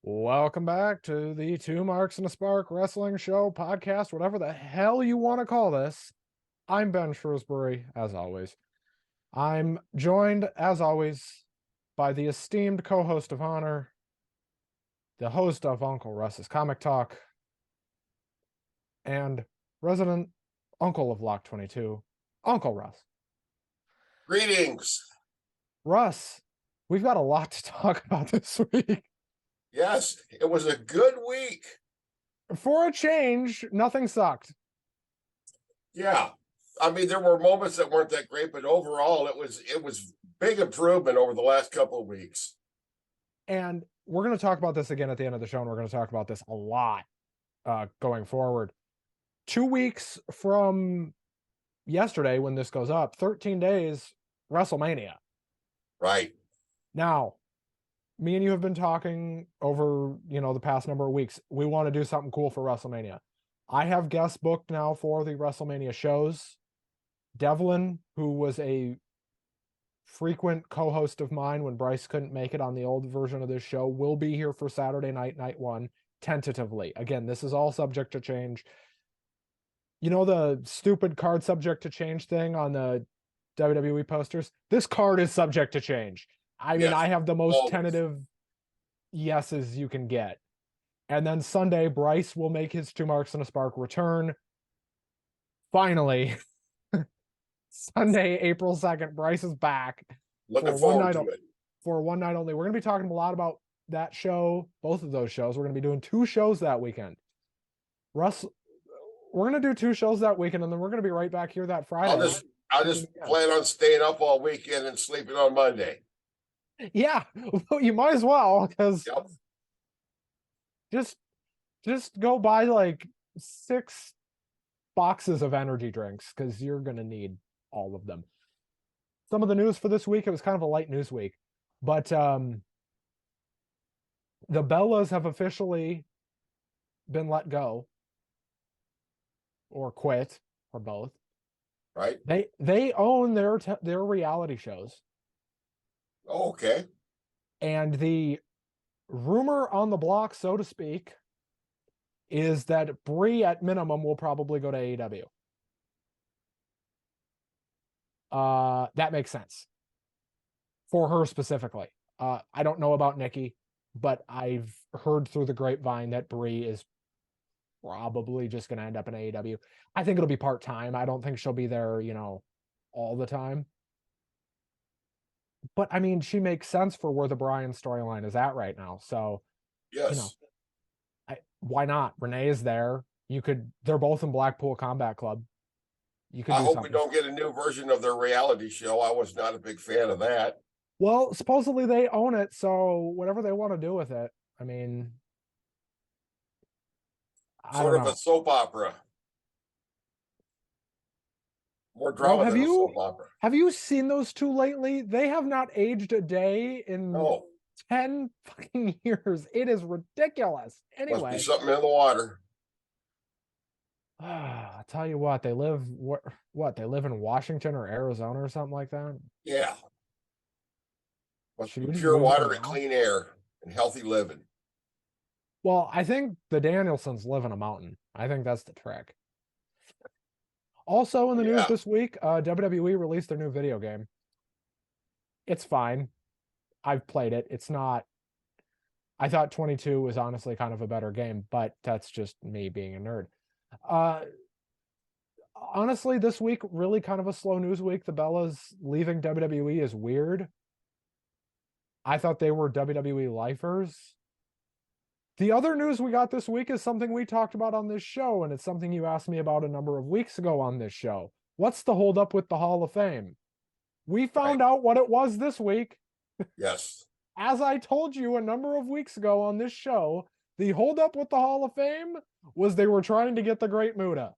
Welcome back to the Two Marks and a Spark Wrestling Show podcast, whatever the hell you want to call this. I'm Ben Shrewsbury, as always. I'm joined, as always, by the esteemed co-host of honor, the host of Uncle Russ's Comic Talk, and resident uncle of Lock 22, Uncle Russ. Greetings. Russ, we've got a lot to talk about this week. Yes, it was a good week. For a change, nothing sucked. Yeah. I mean, there were moments that weren't that great, but overall it was big improvement over the last couple of weeks. And we're going to talk about this again at the end of the show, and we're going to talk about this a lot going forward. 2 weeks from yesterday, when this goes up, 13 days, WrestleMania. Right. Now, me and you have been talking over, the past number of weeks. We want to do something cool for WrestleMania. I have guests booked now for the WrestleMania shows. Devlin, who was a frequent co-host of mine when Bryce couldn't make it on the old version of this show, will be here for Saturday night one, tentatively. Again, this is all subject to change. You know the stupid card subject to change thing on the WWE posters? This card is subject to change. I mean, Yes, I have the most always. tentative yeses you can get. And then Sunday, Bryce will make his Two Marks and a Spark return. Finally, Sunday, April 2nd, Bryce is back. Looking forward to it. For one night only. We're going to be talking a lot about that show, both of those shows. We're going to be doing 2 shows that weekend. Russ, we're going to do 2 shows that weekend, and then we're going to be right back here that Friday. I'll just plan on staying up all weekend and sleeping on Monday. Yeah, you might as well, because Yep. just go buy like 6 boxes of energy drinks, because you're going to need all of them. Some of the news for this week, it was kind of a light news week, but the Bellas have officially been let go, or quit, or both. Right. They own their reality shows. Oh, okay. And the rumor on the block, so to speak, is that Brie at minimum will probably go to AEW. That makes sense for her specifically. I don't know about Nikki, but I've heard through the grapevine that Brie is probably just going to end up in AEW. I think it'll be part-time. I don't think she'll be there, all the time. But I mean, she makes sense for where the Bryan storyline is at right now. So, Yes. why not? Renee is there. They're both in Blackpool Combat Club. I hope we don't get a new version of their reality show. I was not a big fan of that. Well, supposedly they own it, so whatever they want to do with it. I mean, Sort of a soap opera. More drama than a soap opera. Have you seen those 2 lately? They have not aged a day in 10 fucking years. It is ridiculous. Anyway. Must be something in the water. I'll tell you what, they live they live in Washington or Arizona or something like that. Yeah. Must be pure water and clean air and healthy living. Well, I think the Danielsons live in a mountain. I think that's the trick. Also in the news this week, WWE released their new video game. It's fine. I've played it. It's not. I thought 22 was honestly kind of a better game, but that's just me being a nerd. Honestly, this week, really kind of a slow news week. The Bellas leaving WWE is weird. I thought they were WWE lifers. The other news we got this week is something we talked about on this show, and it's something you asked me about a number of weeks ago on this show. What's the holdup with the Hall of Fame? We found out what it was this week. Yes. As I told you a number of weeks ago on this show, the holdup with the Hall of Fame was they were trying to get the Great Muta.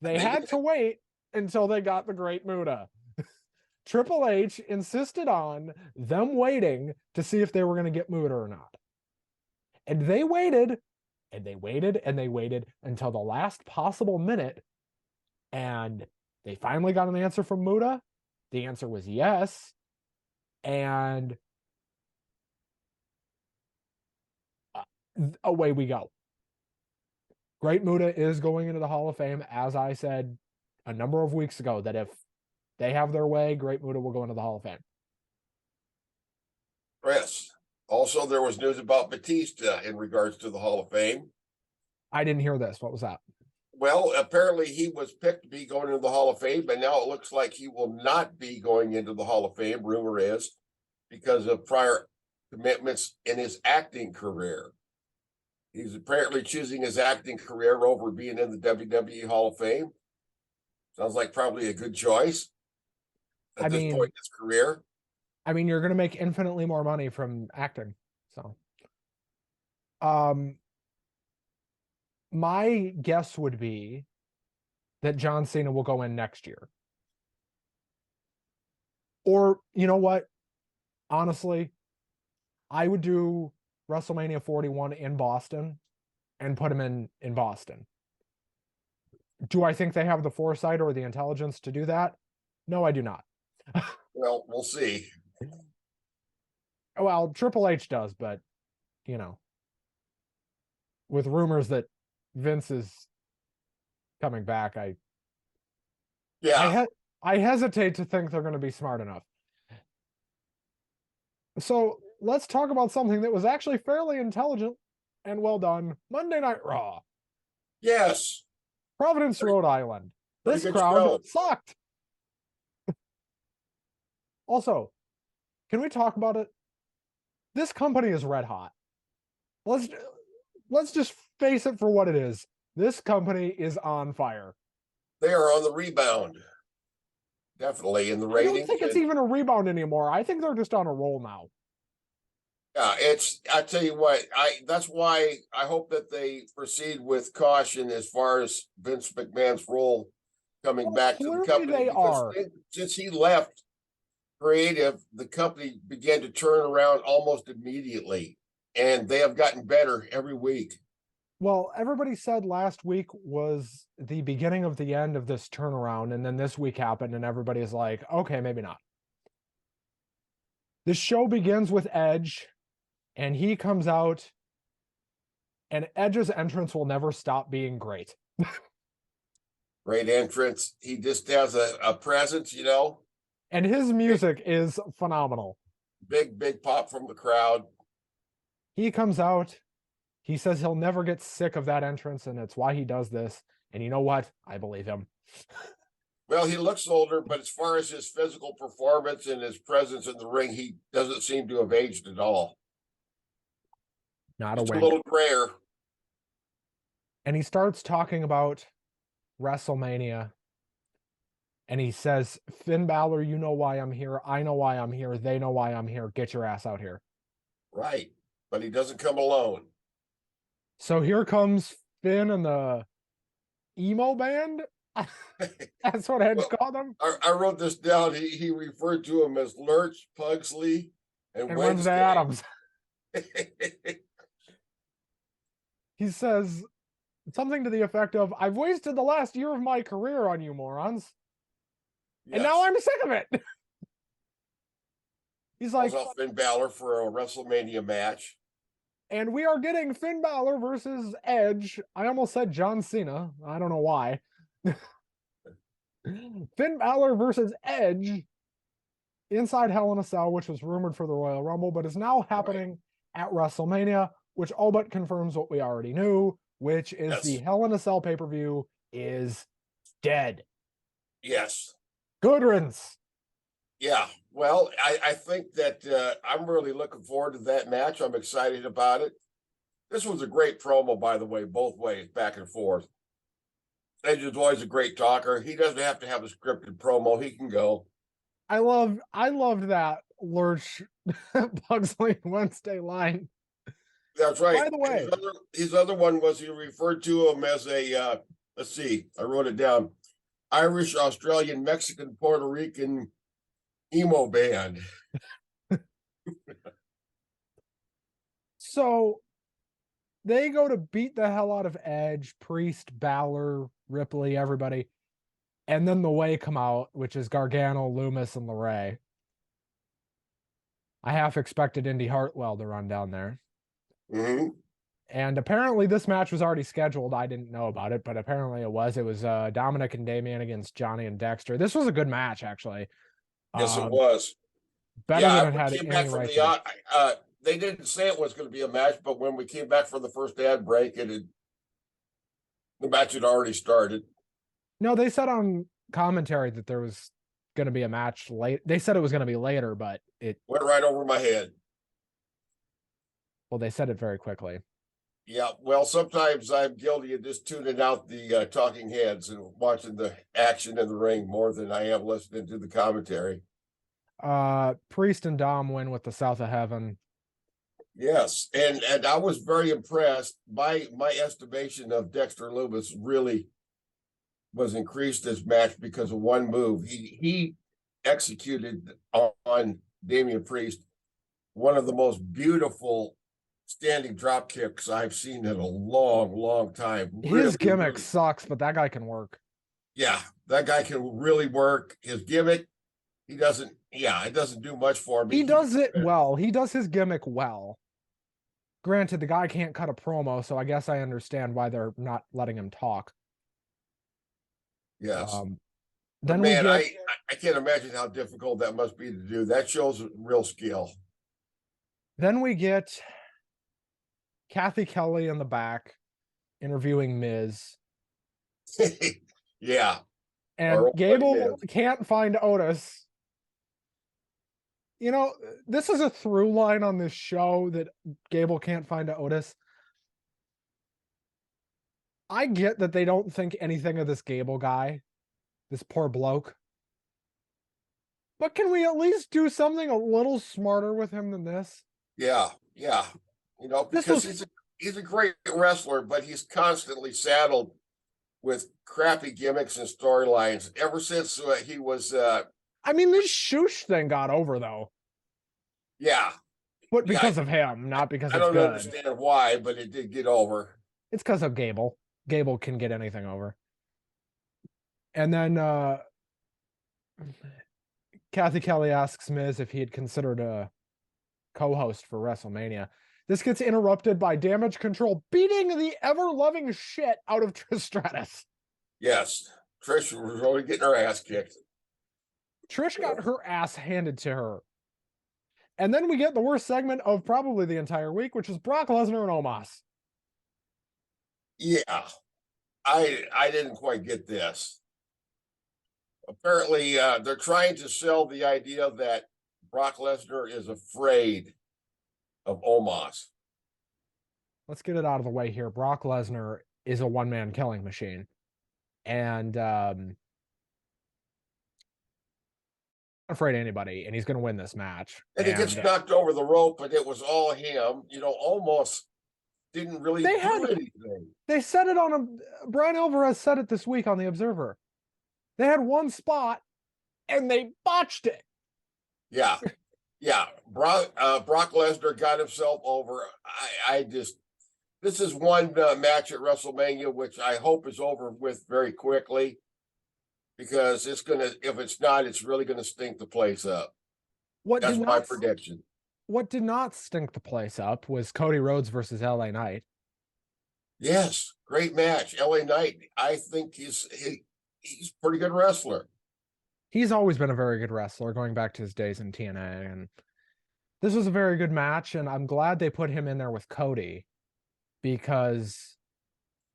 They had to wait until they got the Great Muta. Triple H insisted on them waiting to see if they were going to get Muta or not. And they waited, and they waited, and they waited until the last possible minute, and they finally got an answer from Muta. The answer was yes. And away we go. Great Muta is going into the Hall of Fame, as I said a number of weeks ago, that if they have their way, Great Muta will go into the Hall of Fame. Chris. Also, there was news about Batista in regards to the Hall of Fame. I didn't hear this. What was that? Well, apparently he was picked to be going into the Hall of Fame, but now it looks like he will not be going into the Hall of Fame, rumor is, because of prior commitments in his acting career. He's apparently choosing his acting career over being in the WWE Hall of Fame. Sounds like probably a good choice at this point in his career. I mean, you're going to make infinitely more money from acting. So, my guess would be that John Cena will go in next year. Or, you know what? Honestly, I would do WrestleMania 41 in Boston and put him in Boston. Do I think they have the foresight or the intelligence to do that? No, I do not. Well, we'll see. Well, Triple H does, but, you know, with rumors that Vince is coming back, I hesitate to think they're going to be smart enough. So let's talk about something that was actually fairly intelligent and well done. Monday Night Raw. Yes. Providence, Rhode Island. This crowd sucked. Also, can we talk about it? This company is red hot. Let's just face it for what it is. This company is on fire. They are on the rebound. Definitely in the ratings. I don't think it's even a rebound anymore. I think they're just on a roll now. Yeah, I tell you what, that's why I hope that they proceed with caution as far as Vince McMahon's role coming back to the company. They are. Since he left creative, the company began to turn around almost immediately, and they have gotten better every week. Well, everybody said last week was the beginning of the end of this turnaround, and then this week happened, and everybody's like, okay, maybe not. The show begins with Edge, and he comes out, and Edge's entrance will never stop being great. Great entrance. He just has a presence, you know. And his music is phenomenal. Big pop from the crowd. He comes out. He says he'll never get sick of that entrance, and it's why he does this. And you know what? I believe him. Well, he looks older, but as far as his physical performance and his presence in the ring, he doesn't seem to have aged at all. Not a little grayer. And he starts talking about WrestleMania. And he says, Finn Balor, you know why I'm here. I know why I'm here. They know why I'm here. Get your ass out here. Right. But he doesn't come alone. So here comes Finn and the emo band. That's what Edge called them. I wrote this down. He referred to him as Lurch, Pugsley, and Wednesday Adams. He says something to the effect of, I've wasted the last year of my career on you morons. Yes. And now I'm sick of it. He's like, Finn Balor for a WrestleMania match. And we are getting Finn Balor versus Edge. I almost said John Cena. I don't know why. Finn Balor versus Edge inside Hell in a Cell, which was rumored for the Royal Rumble, but is now happening at WrestleMania, which all but confirms what we already knew, which is the Hell in a Cell pay-per-view is dead. Yes. Good riddance. Yeah. Well, I think that I'm really looking forward to that match. I'm excited about it. This was a great promo, by the way, both ways, back and forth. Edge is always a great talker. He doesn't have to have a scripted promo. He can go. I loved that Lurch Pugsley Wednesday line. That's right. By the way, his other one was he referred to him as a let's see, I wrote it down. Irish, Australian, Mexican, Puerto Rican emo band. So they go to beat the hell out of Edge, Priest, Balor, Ripley, everybody. And then the Way come out, which is Gargano, Loomis, and LeRae. I half expected Indy Hartwell to run down there. Mm-hmm. And apparently this match was already scheduled. I didn't know about it, but apparently it was. It was Dominic and Damian against Johnny and Dexter. This was a good match, actually. Yes, it Um, was. better Yeah, than it we had came any back from right the to. they didn't say it was going to be a match, but when we came back from the first ad break, the match had already started. No, they said on commentary that there was going to be a match late. They said it was going to be later, but it Went right over my head. well, they said it very quickly. Yeah, well, sometimes I'm guilty of just tuning out the talking heads and watching the action in the ring more than I am listening to the commentary. Priest and Dom win with the South of Heaven. Yes, and I was very impressed. My estimation of Dexter Loomis really was increased this match because of one move. He executed on Damian Priest one of the most beautiful standing drop kicks I've seen in a long, long time. His gimmick really, sucks, but that guy can work. yeah, that guy can really work. His gimmick, he doesn't. Yeah, it doesn't do much for me. He does it well. He does his gimmick well. Granted, the guy can't cut a promo, so I guess I understand why they're not letting him talk. Yes. Then man, we get I can't imagine how difficult that must be to do. That shows real skill. then we get Kathy Kelly in the back interviewing Miz. Yeah. And Gable can't find Otis. You know, this is a through line on this show that Gable can't find Otis. I get that they don't think anything of this Gable guy, this poor bloke. But can we at least do something a little smarter with him than this? Yeah, yeah. You know, because he's a great wrestler, but he's constantly saddled with crappy gimmicks and storylines. Ever since he was, I mean, this Shoosh thing got over though. Yeah, but because of him, not because I don't understand why, but it did get over. It's because of Gable. Gable can get anything over. And then Kathy Kelly asks Miz if he had considered a co-host for WrestleMania. This gets interrupted by Damage Control beating the ever-loving shit out of Trish Stratus. Yes, Trish was really getting her ass kicked. Trish got her ass handed to her. And then we get the worst segment of probably the entire week, which is Brock Lesnar and Omos. Yeah, I didn't quite get this. Apparently, they're trying to sell the idea that Brock Lesnar is afraid of Omos. Let's get it out of the way here. Brock Lesnar is a one-man killing machine. And afraid of anybody, and he's going to win this match. And he gets knocked over the rope, and it was all him. You know, Omos didn't really do anything. They said it on a Brian Alvarez said it this week on The Observer. They had one spot and they botched it. Yeah. Yeah. Brock Lesnar got himself over. This is one match at WrestleMania, which I hope is over with very quickly, because if it's not, it's really going to stink the place up. That's my prediction. What did not stink the place up was Cody Rhodes versus LA Knight. Yes, great match. LA Knight, I think he's a pretty good wrestler. He's always been a very good wrestler, going back to his days in TNA. And this was a very good match, and I'm glad they put him in there with Cody, because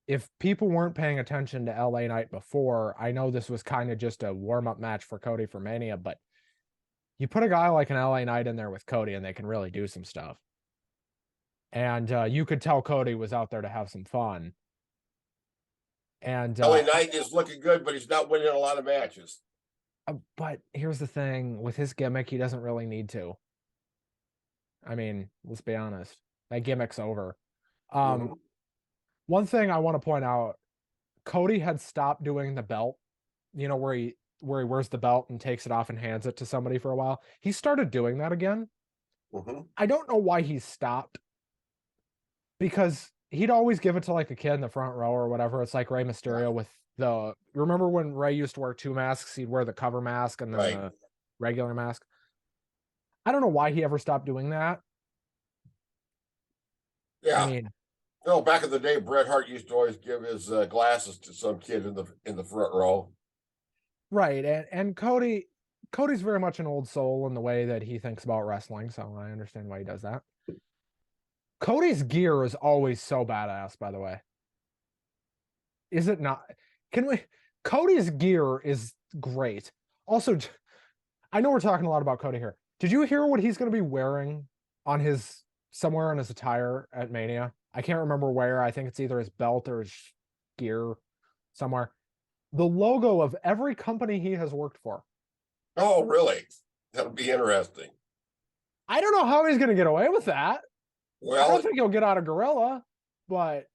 if people weren't paying attention to LA Knight before, I know this was kind of just a warm-up match for Cody for Mania, but you put a guy like an LA Knight in there with Cody and they can really do some stuff. And you could tell Cody was out there to have some fun. And LA Knight is looking good, but he's not winning a lot of matches. But here's the thing, with his gimmick, he doesn't really need to. I mean, let's be honest. That gimmick's over. One thing I want to point out, Cody had stopped doing the belt, you know, where he wears the belt and takes it off and hands it to somebody for a while. He started doing that again. I don't know why he stopped, because he'd always give it to like a kid in the front row or whatever. It's like Rey Mysterio with remember when Rey used to wear two masks? He'd wear the cover mask and then the regular mask. I don't know why he ever stopped doing that. Yeah. I mean, No, back in the day, Bret Hart used to always give his glasses to some kid in the front row. Right, and Cody's very much an old soul in the way that he thinks about wrestling, so I understand why he does that. Cody's gear is always so badass, by the way. Is it not? Can we? Cody's gear is great. Also, I know we're talking a lot about Cody here. Did you hear what he's going to be wearing on his somewhere on his attire at Mania? I can't remember where. I think it's either his belt or his gear somewhere. The logo of every company he has worked for. Oh, really? That'll be interesting. I don't know how he's going to get away with that. I don't Well, think he'll get out of Gorilla, but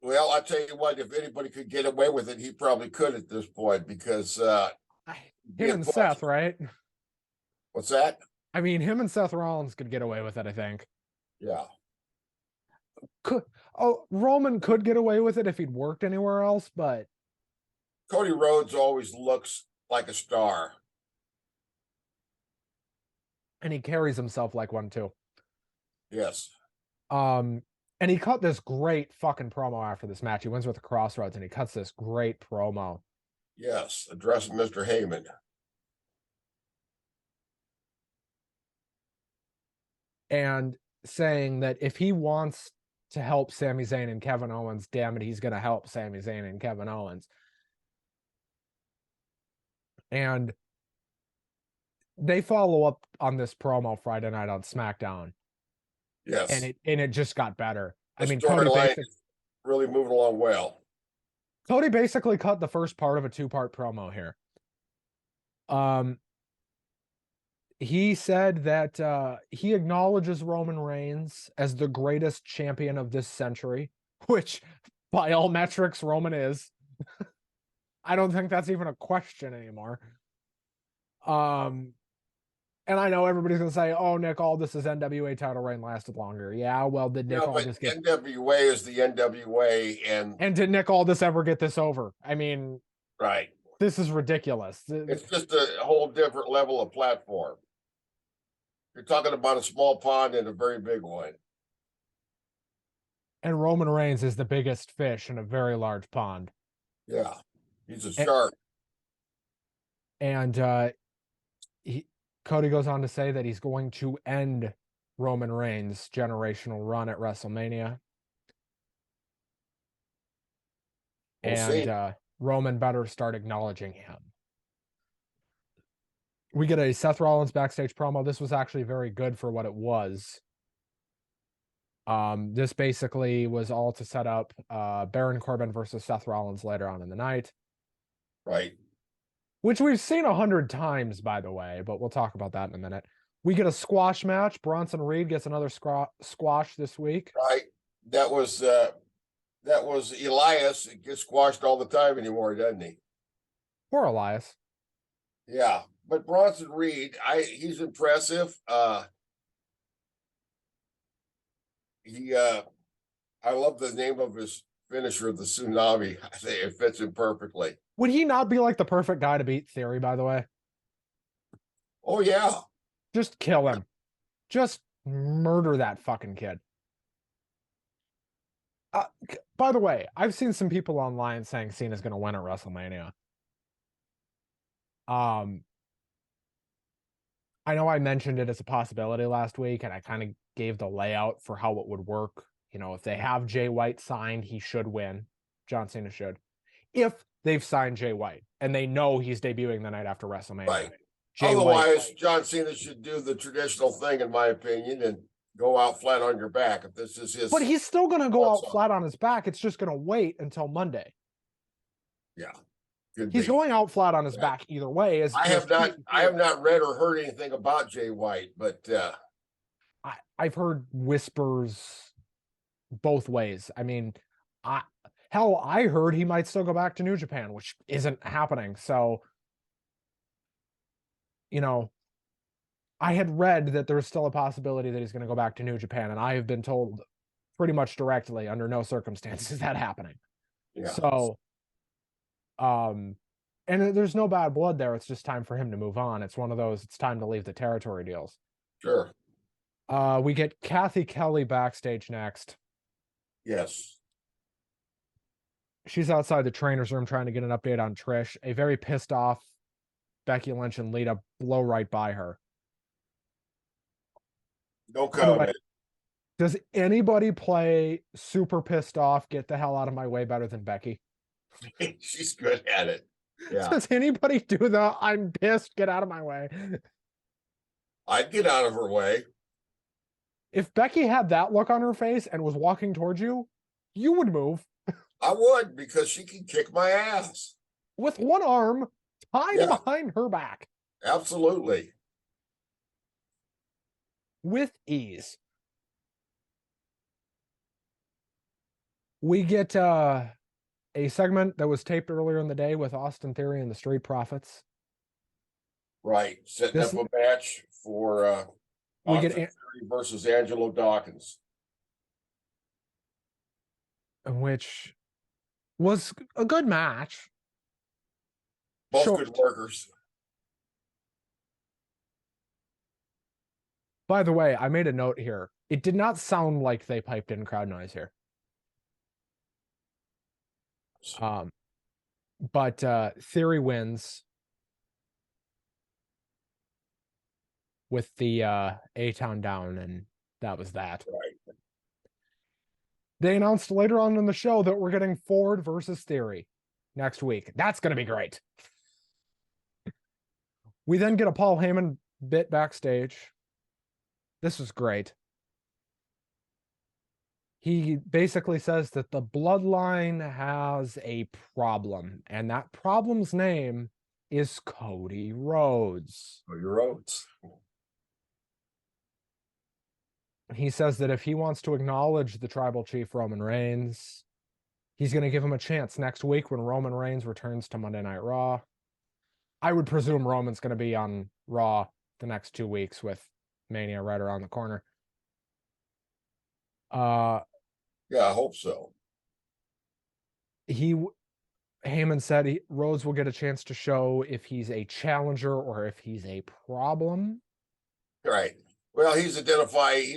well, I tell you what, if anybody could get away with it, he probably could at this point because him and Seth, right? What's that? I mean, him and Seth Rollins could get away with it, I think. Yeah. Roman could get away with it if he'd worked anywhere else, but Cody Rhodes always looks like a star. And he carries himself like one too. Yes. And he cut this great fucking promo after this match. He wins with the Crossroads and he cuts this great promo. Yes, addressing Mr. Heyman. And saying that if he wants to help Sami Zayn and Kevin Owens, damn it, he's going to help Sami Zayn and Kevin Owens. And they follow up on this promo Friday night on SmackDown. Yes. And it just got better. The I mean, Cody basically really moving along well. Cody basically cut the first part of a two-part promo here. He said that he acknowledges Roman Reigns as the greatest champion of this century, which by all metrics, Roman is. I don't think that's even a question anymore. And I know everybody's going to say, oh, Nick Aldis' NWA title reign lasted longer. Yeah, well, did Nick Aldis get... NWA is the NWA, and did Nick Aldis ever get this over? I mean... Right. This is ridiculous. It's just a whole different level of platform. You're talking about a small pond and a very big one. And Roman Reigns is the biggest fish in a very large pond. Yeah, he's a shark. And Cody goes on to say that he's going to end Roman Reigns' generational run at WrestleMania. Roman better start acknowledging him. We get a Seth Rollins backstage promo. This was actually very good for what it was. This basically was all to set up Baron Corbin versus Seth Rollins later on in the night. Right. Which we've seen 100 times, by the way, but we'll talk about that in a minute. We get a squash match. Bronson Reed gets another squash this week. Right. That was Elias. It gets squashed all the time anymore, doesn't he? Poor Elias. Yeah. But Bronson Reed, he's impressive. I love the name of his finisher, the Tsunami. I think it fits him perfectly. Would he not be like the perfect guy to beat Theory, by the way? Oh, yeah. Just kill him. Just murder that fucking kid. By the way, I've seen some people online saying Cena's going to win at WrestleMania. I know I mentioned it as a possibility last week, and I kind of gave the layout for how it would work. You know, if they have Jay White signed, he should win. John Cena should. If they've signed Jay White, and they know he's debuting the night after WrestleMania. Right. Otherwise, John Cena should do the traditional thing, in my opinion, and go out flat on your back. If this is his... But he's still going to go out flat on his back. It's just going to wait until Monday. Yeah. He's going out flat on his back either way. I have not read or heard anything about Jay White, but I've heard whispers both ways. I mean, I heard he might still go back to New Japan, which isn't happening. So, you know, I had read that there's still a possibility that he's going to go back to New Japan, and I have been told pretty much directly, under no circumstances, that happening. Yeah. So, and there's no bad blood there. It's just time for him to move on. It's one of those, it's time to leave the territory deals. Sure. We get Kathy Kelly backstage next. Yes. She's outside the trainer's room trying to get an update on Trish. A very pissed off Becky Lynch and Lita blow right by her. No By the way, comment. does anybody play super pissed off, get the hell out of my way better than Becky? She's good at it. Yeah. Does anybody do the I'm pissed, get out of my way? I'd get out of her way. If Becky had that look on her face and was walking towards you, you would move I would, because she can kick my ass. with one arm tied Yeah. behind her back Absolutely. with ease. We get a segment that was taped earlier in the day with Austin Theory and the Street Profits. Right. Setting This- up a match for We Austin get Theory versus Angelo Dawkins. which was a good match. Both Short. good workers. By the way, I made a note here. It did not sound like they piped in crowd noise here. But Theory wins with the A-Town down, and that was that. Right. They announced later on in the show that we're getting Ford versus Theory next week. That's going to be great. We then get a Paul Heyman bit backstage. This is great. He basically says that the bloodline has a problem, and that problem's name is Cody Rhodes. Cody Rhodes. He says that if he wants to acknowledge the tribal chief Roman Reigns, he's going to give him a chance next week when Roman Reigns returns to Monday Night Raw. I would presume Roman's going to be on Raw the next 2 weeks with Mania right around the corner. Yeah, I hope so. Heyman said Rhodes will get a chance to show if he's a challenger or if he's a problem. Right. Well, he's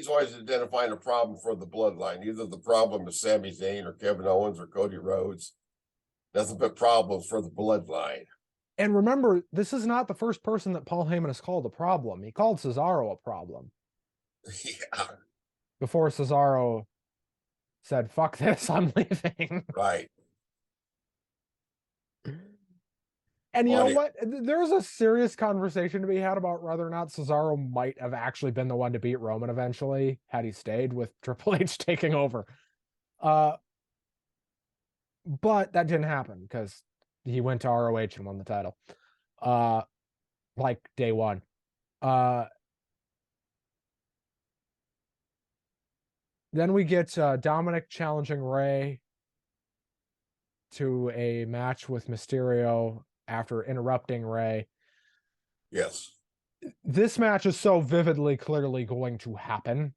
always identifying a problem for the bloodline. Either the problem is Sami Zayn or Kevin Owens or Cody Rhodes. Nothing but problems for the bloodline. And remember, this is not the first person that Paul Heyman has called a problem. He called Cesaro a problem. Yeah. Before Cesaro said, fuck this, I'm leaving. Right. And you know what? There's a serious conversation to be had about whether or not Cesaro might have actually been the one to beat Roman eventually, had he stayed with Triple H taking over. But that didn't happen because he went to ROH and won the title. Like day one. Then we get Dominic challenging Ray to a match with Mysterio after interrupting Ray. Yes. This match is so vividly, clearly going to happen.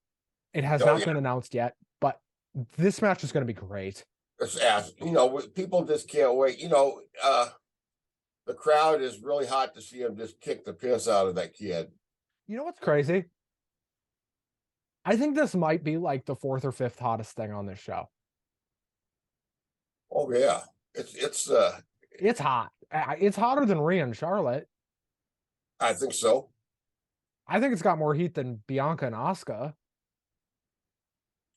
It has not been announced yet, but this match is going to be great. People just can't wait. The crowd is really hot to see him just kick the piss out of that kid. You know what's crazy? I think this might be like the 4th or 5th hottest thing on this show. Oh yeah, it's hot. It's hotter than Rhea and Charlotte. I think so. I think it's got more heat than Bianca and Asuka.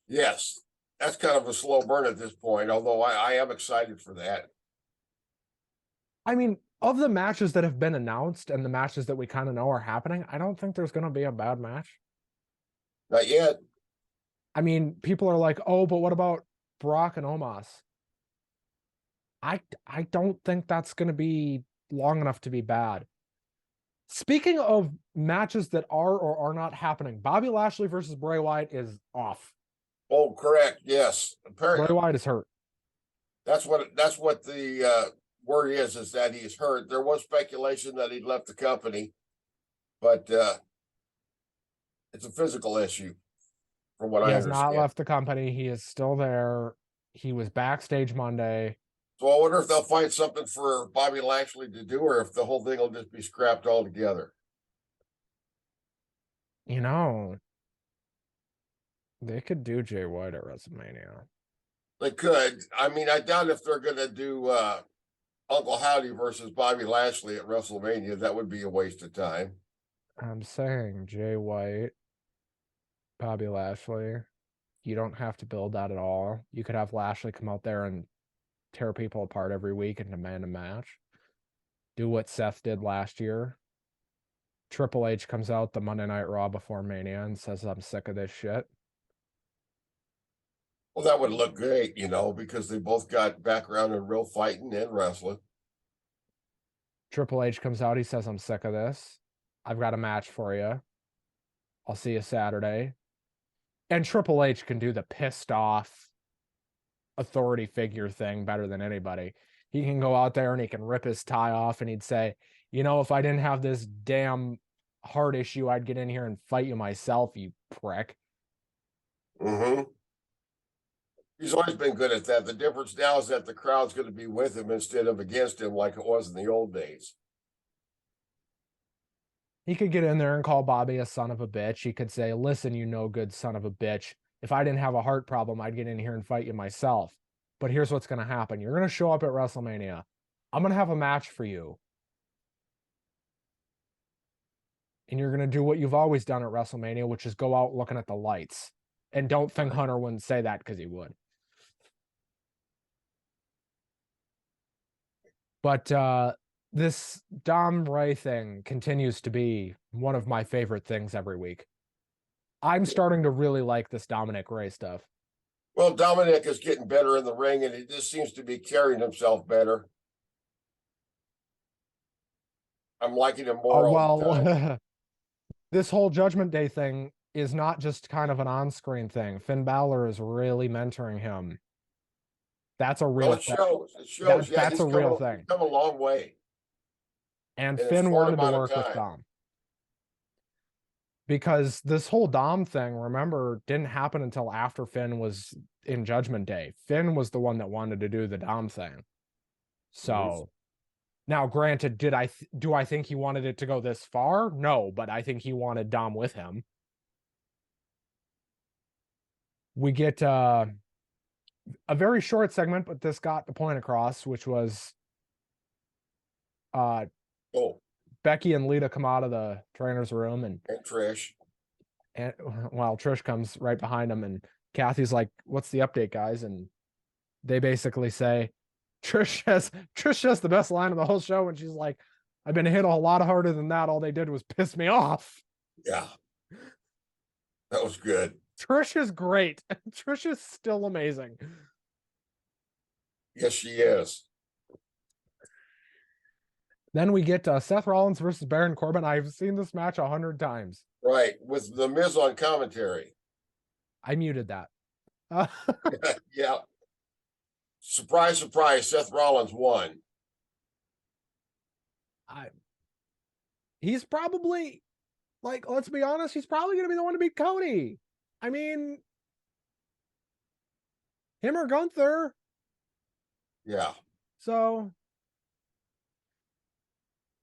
Yes, that's kind of a slow burn at this point, although I am excited for that. I mean, of the matches that have been announced and the matches that we kind of know are happening, I don't think there's going to be a bad match. Not yet. I mean, people are like, oh, but what about Brock and Omos? I don't think that's going to be long enough to be bad. Speaking of matches that are or are not happening, Bobby Lashley versus Bray Wyatt is off. Oh, correct. Yes. Apparently, Bray Wyatt is hurt. That's what the word is that he's hurt. There was speculation that he'd left the company, but it's a physical issue from what I understand. He has not left the company. He is still there. He was backstage Monday. So I wonder if they'll find something for Bobby Lashley to do, or if the whole thing will just be scrapped altogether. You know, they could do Jay White at WrestleMania. They could. I mean, I doubt if they're going to do Uncle Howdy versus Bobby Lashley at WrestleMania. That would be a waste of time. I'm saying Jay White, Bobby Lashley. You don't have to build that at all. You could have Lashley come out there and tear people apart every week and demand a match. Do what Seth did last year. Triple H comes out the Monday Night Raw before Mania and says, I'm sick of this shit. Well, that would look great, because they both got background in real fighting and wrestling. Triple H comes out, he says, I'm sick of this. I've got a match for you. I'll see you Saturday. And Triple H can do the pissed off authority figure thing better than anybody. He can go out there and he can rip his tie off and he'd say, if I didn't have this damn heart issue, I'd get in here and fight you myself, you prick. Mm-hmm. He's always been good at that. The difference now is that the crowd's going to be with him instead of against him like it was in the old days. He could get in there and call Bobby a son of a bitch. He could say, listen, you no good son of a bitch. If I didn't have a heart problem, I'd get in here and fight you myself. But here's what's going to happen. You're going to show up at WrestleMania. I'm going to have a match for you. And you're going to do what you've always done at WrestleMania, which is go out looking at the lights. And don't think Hunter wouldn't say that because he would. But this Dom Ray thing continues to be one of my favorite things every week. I'm starting to really like this Dominic Ray stuff. Well, Dominic is getting better in the ring, and he just seems to be carrying himself better. I'm liking him more all the time. This whole Judgment Day thing is not just kind of an on-screen thing. Finn Balor is really mentoring him. That's a real thing. It shows. That's a real thing. He's come a long way. And Finn wanted to work with Dom. Because this whole Dom thing, remember, didn't happen until after Finn was in Judgment Day. Finn was the one that wanted to do the Dom thing. So, now granted, do I think he wanted it to go this far? No, but I think he wanted Dom with him. We get a very short segment, but this got the point across, which was Becky and Lita come out of the trainer's room and Trish. And well, Trish comes right behind them and Kathy's like, what's the update, guys? And they basically say, Trish has the best line of the whole show. And she's like, I've been hit a lot harder than that. All they did was piss me off. Yeah. That was good. Trish is great. Trish is still amazing. Yes, she is. Then we get Seth Rollins versus Baron Corbin. I've seen this match 100 times. Right, with The Miz on commentary. I muted that. Yeah. Surprise, surprise, Seth Rollins won. He's probably, let's be honest, he's probably going to be the one to beat Cody. I mean, him or Gunther. Yeah. So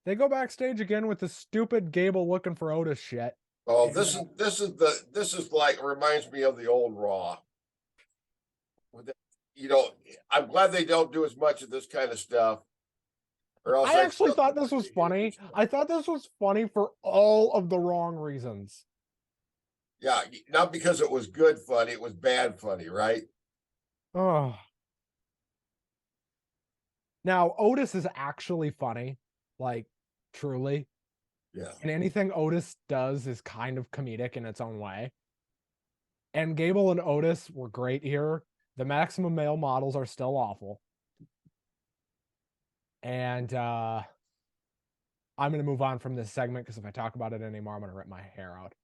they go backstage again with the stupid Gable looking for Otis shit. Oh, this is like reminds me of the old Raw. I'm glad they don't do as much of this kind of stuff. I actually thought this was funny. I thought this was funny for all of the wrong reasons. Yeah, not because it was good funny, it was bad funny, right? Oh. Now, Otis is actually funny, truly. Yeah. And anything Otis does is kind of comedic in its own way. And Gable and Otis were great here. The Maximum Male models are still awful. And I'm going to move on from this segment because if I talk about it anymore, I'm going to rip my hair out.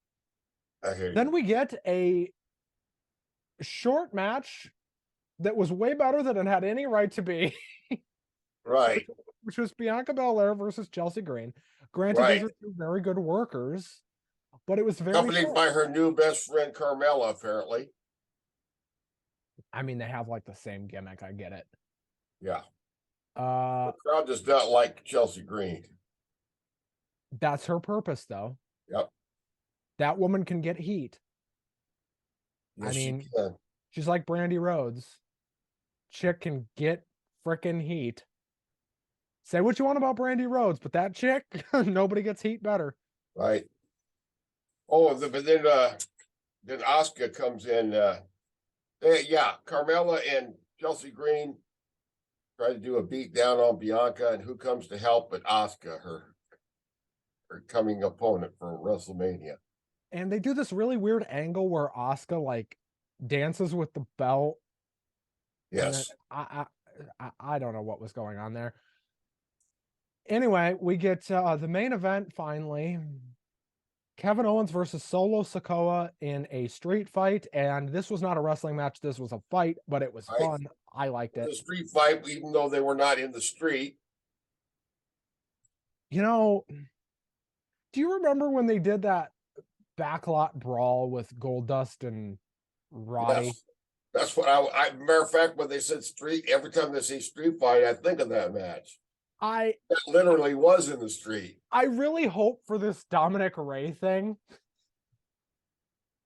Then we get a short match that was way better than it had any right to be. Right. Which was Bianca Belair versus Chelsea Green. Granted, these are two very good workers, but it was very accompanied by her new best friend Carmella, apparently. I mean, they have the same gimmick. I get it. Yeah. The crowd does not like Chelsea Green. That's her purpose, though. Yep. That woman can get heat. Yes, I mean, she can. She's like Brandy Rhodes. chick can get frickin' heat. Say what you want about Brandy Rhodes, but that chick, nobody gets heat better. Right. Oh, but then Asuka comes in. Yeah, Carmella and Chelsea Green try to do a beat down on Bianca, and who comes to help but Asuka, her coming opponent for WrestleMania. And they do this really weird angle where Asuka like dances with the belt. Yes. I don't know what was going on there. Anyway, we get the main event finally. Kevin Owens versus Solo Sikoa in a street fight, and this was not a wrestling match. This was a fight, but it was fun. I liked it. The street fight, even though they were not in the street. You know, do you remember when they did that backlot brawl with Goldust and Roddy? Yes. That's what I matter of fact, when they said street, every time they see street fight, I think of that match. That literally was in the street. I really hope for this Dominic Ray thing.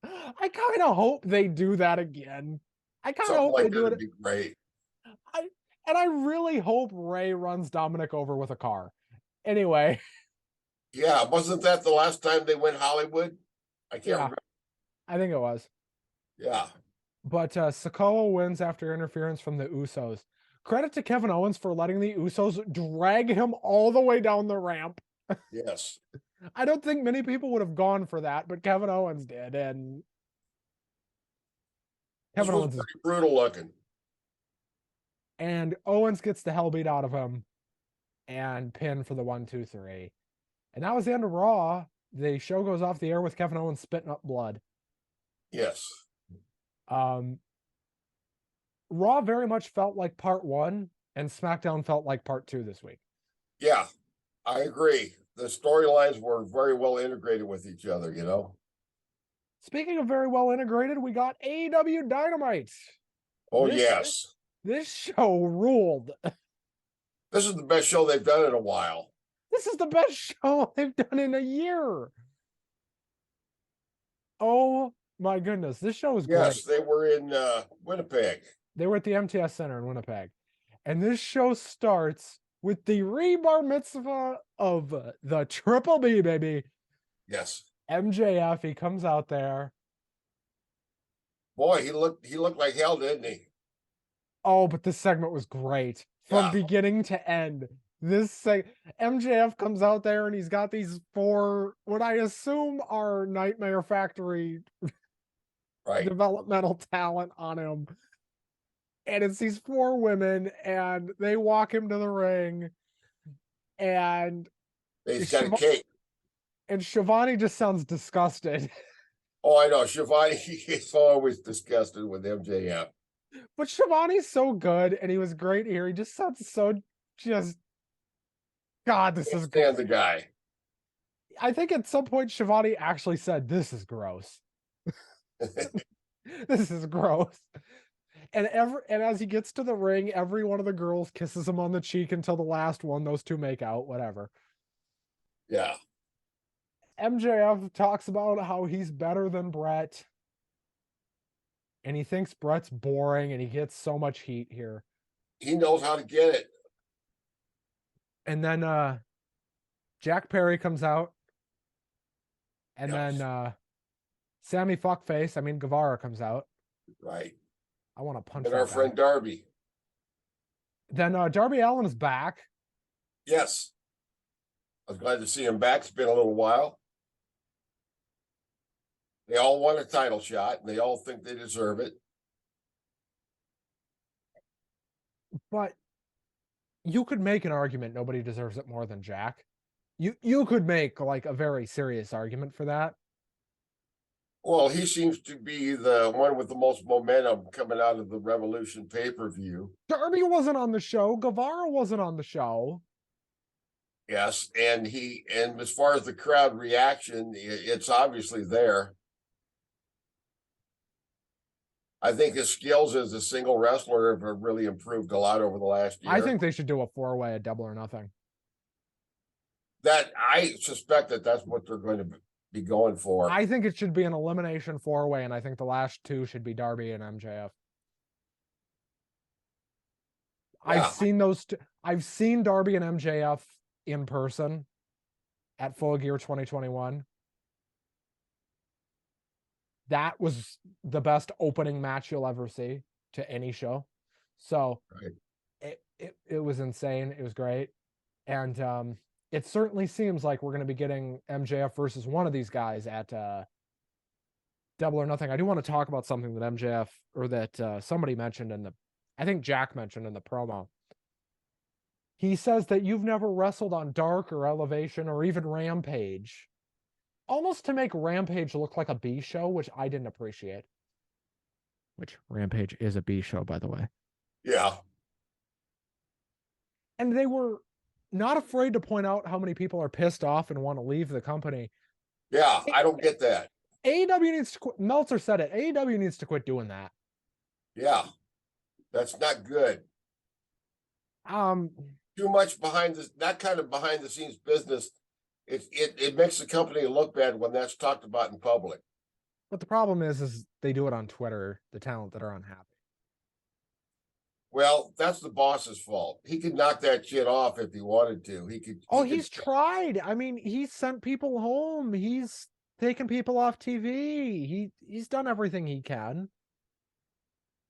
I kind of hope they do that again. I kind of hope like they do it. Would be great. I really hope Ray runs Dominic over with a car. Anyway. Yeah, wasn't that the last time they went Hollywood? I can't remember. I think it was. Yeah. But Sikoa wins after interference from the Usos. Credit to Kevin Owens for letting the Usos drag him all the way down the ramp. Yes. I don't think many people would have gone for that, but Kevin Owens did, and Kevin Owens is pretty brutal looking. And Owens gets the hell beat out of him and pinned for the 1, 2, 3. And that was the end of Raw. The show goes off the air with Kevin Owens spitting up blood. Yes. Raw very much felt like part 1, and SmackDown felt like part 2 this week. Yeah, I agree. The storylines were very well integrated with each other, you know? Speaking of very well integrated, we got AEW Dynamite. Oh, yes. This show ruled. This is the best show they've done in a while. This is the best show they've done in a year. Oh, my goodness. This show is great. Yes, they were in Winnipeg. They were at the MTS Center in Winnipeg. And this show starts with the rebar mitzvah of the Triple B, baby. Yes. MJF, he comes out there. Boy, he looked like hell, didn't he? Oh, but this segment was great. From beginning to end. MJF comes out there and he's got these 4, what I assume are Nightmare Factory developmental talent on him. And it's these 4 women, and they walk him to the ring, and he's got a cake. And Shivani just sounds disgusted. Oh, I know. Shivani is always disgusted with MJF. But Shivani's so good, and he was great here. He just sounds so God, this is good. The guy. I think at some point Shivani actually said, "This is gross." This is gross. And as he gets to the ring, every one of the girls kisses him on the cheek until the last one. Those two make out, whatever. Yeah. MJF talks about how he's better than Brett. And he thinks Brett's boring, and he gets so much heat here. He knows how to get it. And then Jack Perry comes out. And then Sammy Fuckface, Guevara comes out. Right. I want to punch and our friend Darby. Then Darby Allin is back. Yes. I was glad to see him back. It's been a little while. They all want a title shot, and they all think they deserve it. But you could make an argument nobody deserves it more than Jack. You could make like a very serious argument for that. Well, he seems to be the one with the most momentum coming out of the Revolution pay-per-view. Darby wasn't on the show. Guevara wasn't on the show. Yes, and as far as the crowd reaction, it's obviously there. I think his skills as a single wrestler have really improved a lot over the last year. I think they should do a 4-way at Double or Nothing. That I suspect that's what they're going to be going for. I think it should be an elimination 4-way, and I think the last 2 should be Darby and MJF. I've Yeah. seen those. I've seen Darby and MJF in person at Full Gear 2021. That was the best opening match you'll ever see to any show. So Right. it was insane. It was great. And it certainly seems like we're going to be getting MJF versus one of these guys at Double or Nothing. I do want to talk about something that MJF or that somebody mentioned in the, I think Jack mentioned in the promo. He says that you've never wrestled on Dark or Elevation or even Rampage, almost to make Rampage look like a B show, which I didn't appreciate. Which Rampage is a B show, by the way. Yeah. And they were not afraid to point out how many people are pissed off and want to leave the company. Yeah. I don't get that. AEW needs to quit. Meltzer said it. AEW needs to quit doing that. Yeah. That's not good. Too much behind this, that kind of behind the scenes business. It makes the company look bad when that's talked about in public. But the problem is they do it on Twitter, the talent that are unhappy. Well, that's the boss's fault. He could knock that shit off if he wanted to. He's tried. I mean, he's sent people home. He's taken people off TV. He's done everything he can.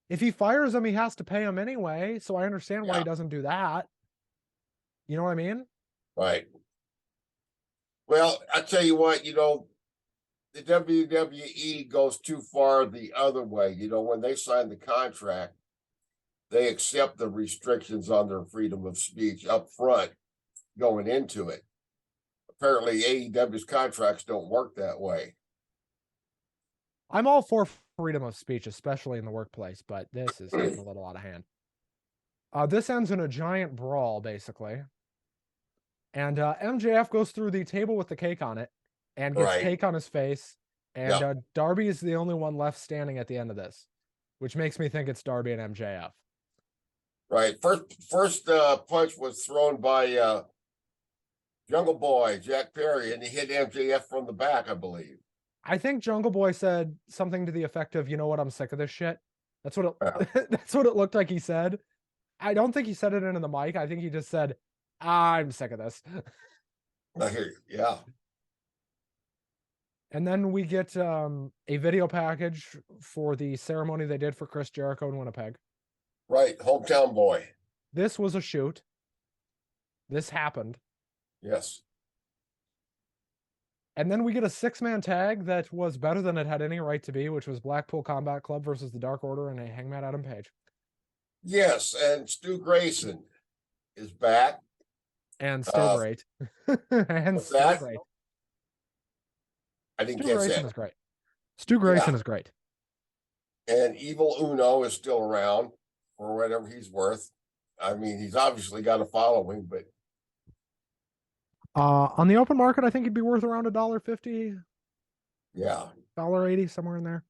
If he fires them, he has to pay them anyway. So I understand why he doesn't do that. You know what I mean? Right. Well, I tell you what, the WWE goes too far the other way. When they sign the contract, they accept the restrictions on their freedom of speech up front going into it. Apparently, AEW's contracts don't work that way. I'm all for freedom of speech, especially in the workplace, but this is getting a little out of hand. This ends in a giant brawl, basically. And MJF goes through the table with the cake on it and gets cake on his face. And Darby is the only one left standing at the end of this, which makes me think it's Darby and MJF. Right. First punch was thrown by Jungle Boy, Jack Perry, and he hit MJF from the back, I believe. I think Jungle Boy said something to the effect of, "You know what? I'm sick of this shit." That's what it, that's what it looked like he said. I don't think he said it into the mic. I think he just said, "I'm sick of this." I hear you. Yeah. And then we get a video package for the ceremony they did for Chris Jericho in Winnipeg. Right. Hometown boy. This was a shoot. This happened. Yes. And then we get a 6-man tag that was better than it had any right to be, which was Blackpool Combat Club versus the Dark Order and a Hangman Adam Page. Yes, and Stu Grayson is back. And still great. And still great. I didn't Stu catch Grayson that. is great. Stu Grayson is great. And Evil Uno is still around for whatever he's worth. I mean, he's obviously got a following, but on the open market, I think he'd be worth around $1.50. Yeah. $1.80, somewhere in there.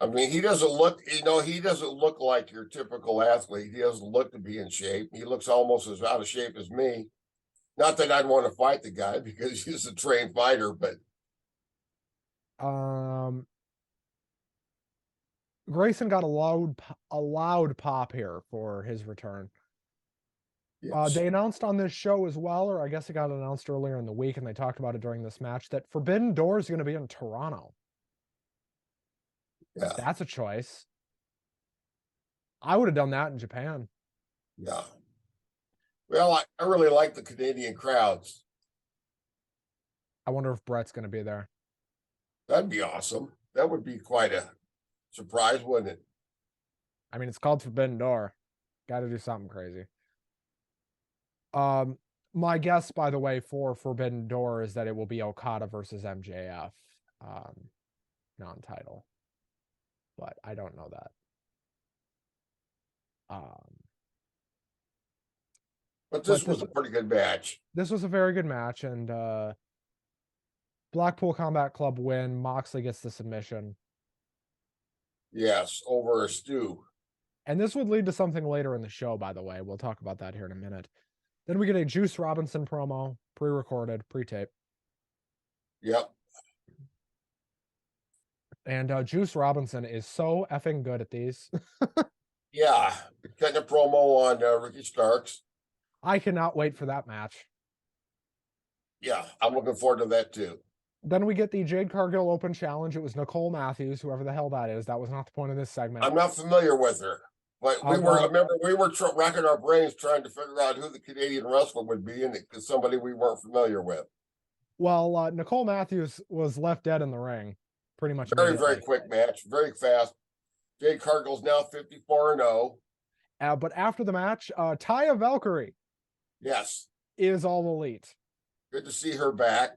I mean, he doesn't look, he doesn't look like your typical athlete. He doesn't look to be in shape. He looks almost as out of shape as me. Not that I'd want to fight the guy because he's a trained fighter, but Grayson got a loud pop here for his return. Yes. They announced on this show as well, or I guess it got announced earlier in the week, and they talked about it during this match, that Forbidden Door is going to be in Toronto. Yeah. That's a choice. I would have done that in Japan. Yeah. Well, I really like the Canadian crowds. I wonder if Brett's going to be there. That'd be awesome. That would be quite a surprise, wouldn't it? I mean, it's called Forbidden Door. Got to do something crazy. My guess, by the way, for Forbidden Door is that it will be Okada versus MJF, non-title. But I don't know that. But this was a pretty good match. This was a very good match, and Blackpool Combat Club win. Moxley gets the submission. Yes, over a Stu. And this would lead to something later in the show, by the way. We'll talk about that here in a minute. Then we get a Juice Robinson promo, pre-recorded, pre-tape. Yep. And Juice Robinson is so effing good at these. Yeah. cutting a promo on Ricky Starks. I cannot wait for that match. Yeah, I'm looking forward to that too. Then we get the Jade Cargill Open Challenge. It was Nicole Matthews, whoever the hell that is. That was not the point of this segment. I'm not familiar with her, but we were racking our brains trying to figure out who the Canadian wrestler would be, and because somebody we weren't familiar with. Well, Nicole Matthews was left dead in the ring, pretty much. Very quick match, very fast. Jade Cargill's now 54-0. But after the match, Taya Valkyrie, yes, is All Elite. Good to see her back.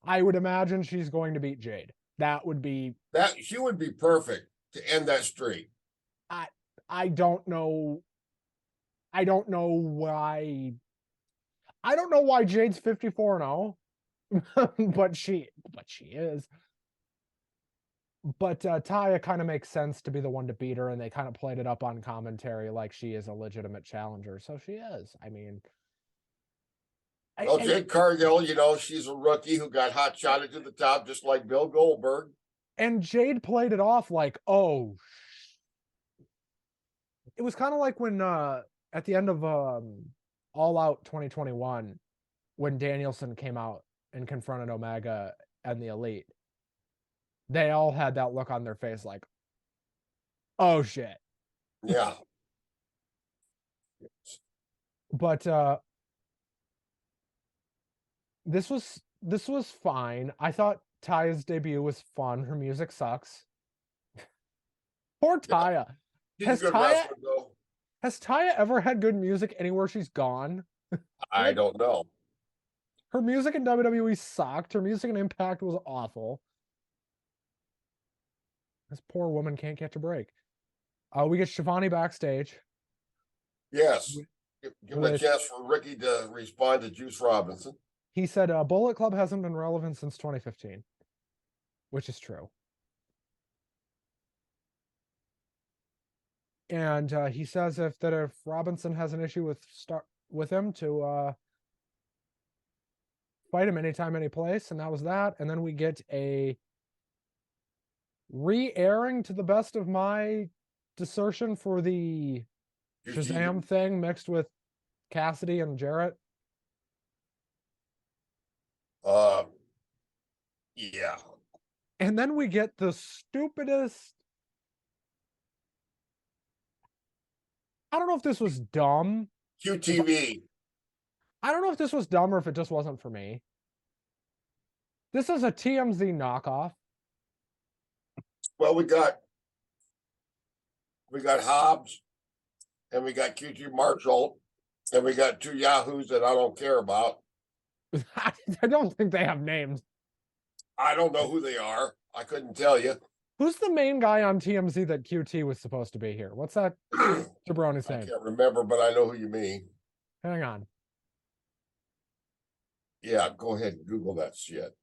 I would imagine she's going to beat Jade. She would be perfect to end that streak. I don't know. I don't know why. I don't know why Jade's 54-0, but she is. But Taya kind of makes sense to be the one to beat her, and they kind of played it up on commentary like she is a legitimate challenger. So she is. I mean, well, Jade Cargill, she's a rookie who got hot shotted to the top, just like Bill Goldberg. And Jade played it off like, oh, it was kind of like when at the end of All Out 2021, when Danielson came out and confronted Omega and the Elite. They all had that look on their face like, oh shit. Yeah. But this was fine. I thought Taya's debut was fun. Her music sucks. Poor Taya. Yeah. She's a good wrestler, though. Has Taya ever had good music anywhere she's gone? I don't know. Her music in WWE sucked. Her music in Impact was awful. This poor woman can't catch a break. We get Shivani backstage. Yes. Give a chance for Ricky to respond to Juice Robinson. He said Bullet Club hasn't been relevant since 2015, which is true. And he says if Robinson has an issue with him to fight him anytime, any place, and that was that. And then we get a re-airing, to the best of my discernment, for the Shazam thing mixed with Cassidy and Jarrett. Yeah. And then we get the stupidest. I don't know if this was dumb. QTV. I don't know if this was dumb or if it just wasn't for me. This is a TMZ knockoff. Well, we got Hobbs, and we got QT Marshall, and we got two Yahoos that I don't care about. I don't think they have names. I don't know who they are. I couldn't tell you. Who's the main guy on TMZ that QT was supposed to be here? What's that jabroni's name? I can't remember, but I know who you mean. Hang on. Yeah, go ahead and Google that shit.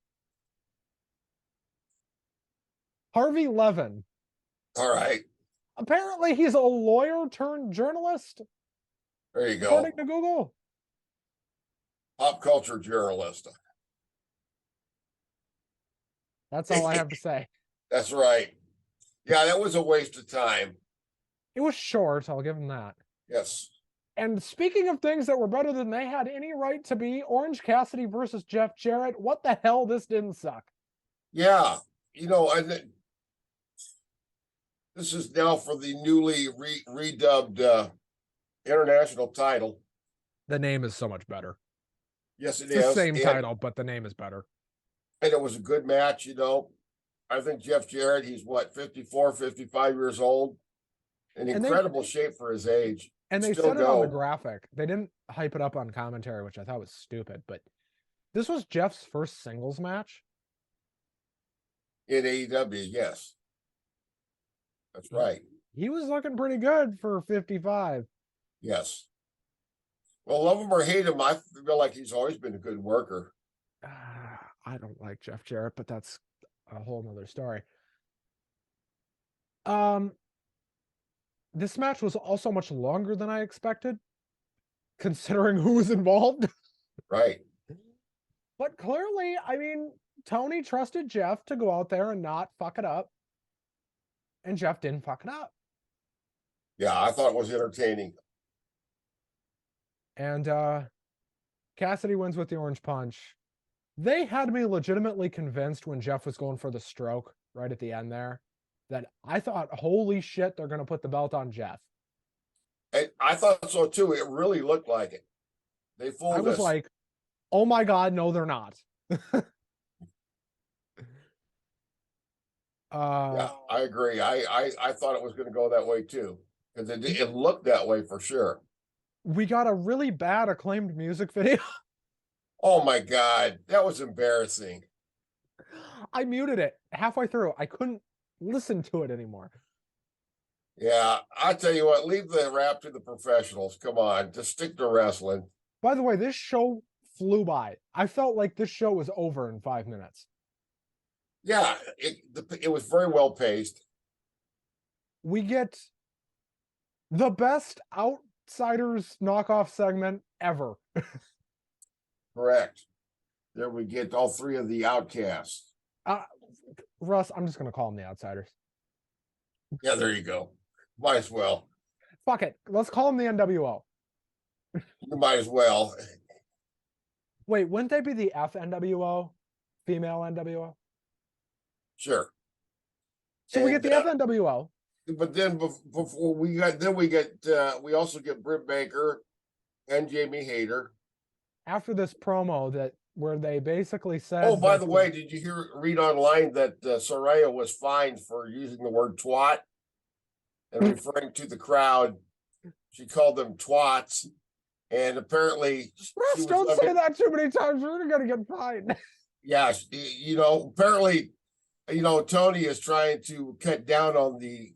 Harvey Levin. All right. Apparently he's a lawyer turned journalist. There you go. According to Google. Pop culture journalist. That's all I have to say. That's right. Yeah, that was a waste of time. It was short, I'll give him that. Yes. And speaking of things that were better than they had any right to be, Orange Cassidy versus Jeff Jarrett. What the hell? This didn't suck. Yeah. This is now for the newly redubbed international title. The name is so much better. Yes, it's the same title, but the name is better. And it was a good match, I think Jeff Jarrett, he's 54, 55 years old. In incredible shape for his age. And they said it on the graphic. They didn't hype it up on commentary, which I thought was stupid, but this was Jeff's first singles match. In AEW, yes. That's right. He was looking pretty good for 55. Yes. Well, love him or hate him, I feel like he's always been a good worker. I don't like Jeff Jarrett, but that's a whole nother story. This match was also much longer than I expected, considering who was involved. Right. But clearly, Tony trusted Jeff to go out there and not fuck it up. And Jeff didn't fuck it up. Yeah, I thought it was entertaining. And Cassidy wins with the orange punch. They had me legitimately convinced when Jeff was going for the stroke right at the end there that I thought, holy shit, they're going to put the belt on Jeff. I thought so too. It really looked like it. They I fooled was us. like, oh my God, no, they're not. Yeah, I agree. I thought it was going to go that way too, because it looked that way for sure. We got a really bad acclaimed music video. Oh my God, that was embarrassing. I muted it halfway through. I couldn't listen to it anymore. Yeah, I tell you what, leave the rap to the professionals. Come on, just stick to wrestling. By the way, this show flew by. I felt like this show was over in 5 minutes. Yeah, it was very well paced. We get the best Outsiders knockoff segment ever. Correct. There we get all three of the outcasts. Russ, I'm just going to call them the Outsiders. Yeah, there you go. Might as well. Fuck it. Let's call them the NWO. You might as well. Wait, wouldn't they be the FNWO? Female NWO? Sure. So we get the FNWO. But then before we also get Britt Baker and Jamie Hayter. After this promo that where they basically said. Oh, by the way, did you read online that Saraya was fined for using the word twat and referring to the crowd? She called them twats, and apparently, Russ, don't say that too many times. We're gonna get fined. Yeah, apparently, Tony is trying to cut down on the